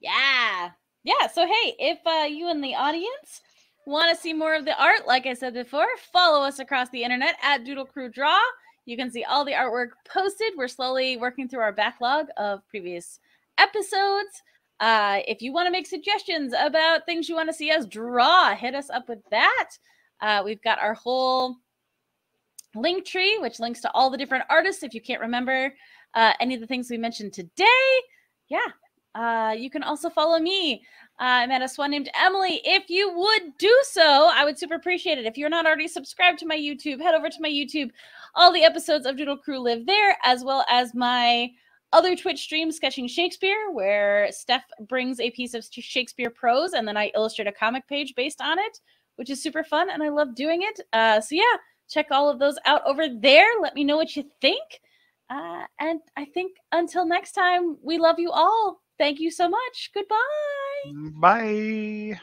Yeah. Yeah. So, hey, if you in the audience want to see more of the art, like I said before, follow us across the internet at Doodle Crew Draw. You can see all the artwork posted. We're slowly working through our backlog of previous episodes. If you want to make suggestions about things you want to see us draw, hit us up with that. We've got our whole link tree, which links to all the different artists. If you can't remember any of the things we mentioned today, yeah, you can also follow me. I'm at a swan named Emily. If you would do so, I would super appreciate it. If you're not already subscribed to my YouTube, head over to my YouTube. All the episodes of Doodle Crew live there, as well as my other Twitch stream, Sketching Shakespeare, where Steph brings a piece of Shakespeare prose, and then I illustrate a comic page based on it, which is super fun, and I love doing it. So yeah, check all of those out over there. Let me know what you think. And I think until next time, we love you all. Thank you so much. Goodbye. Bye.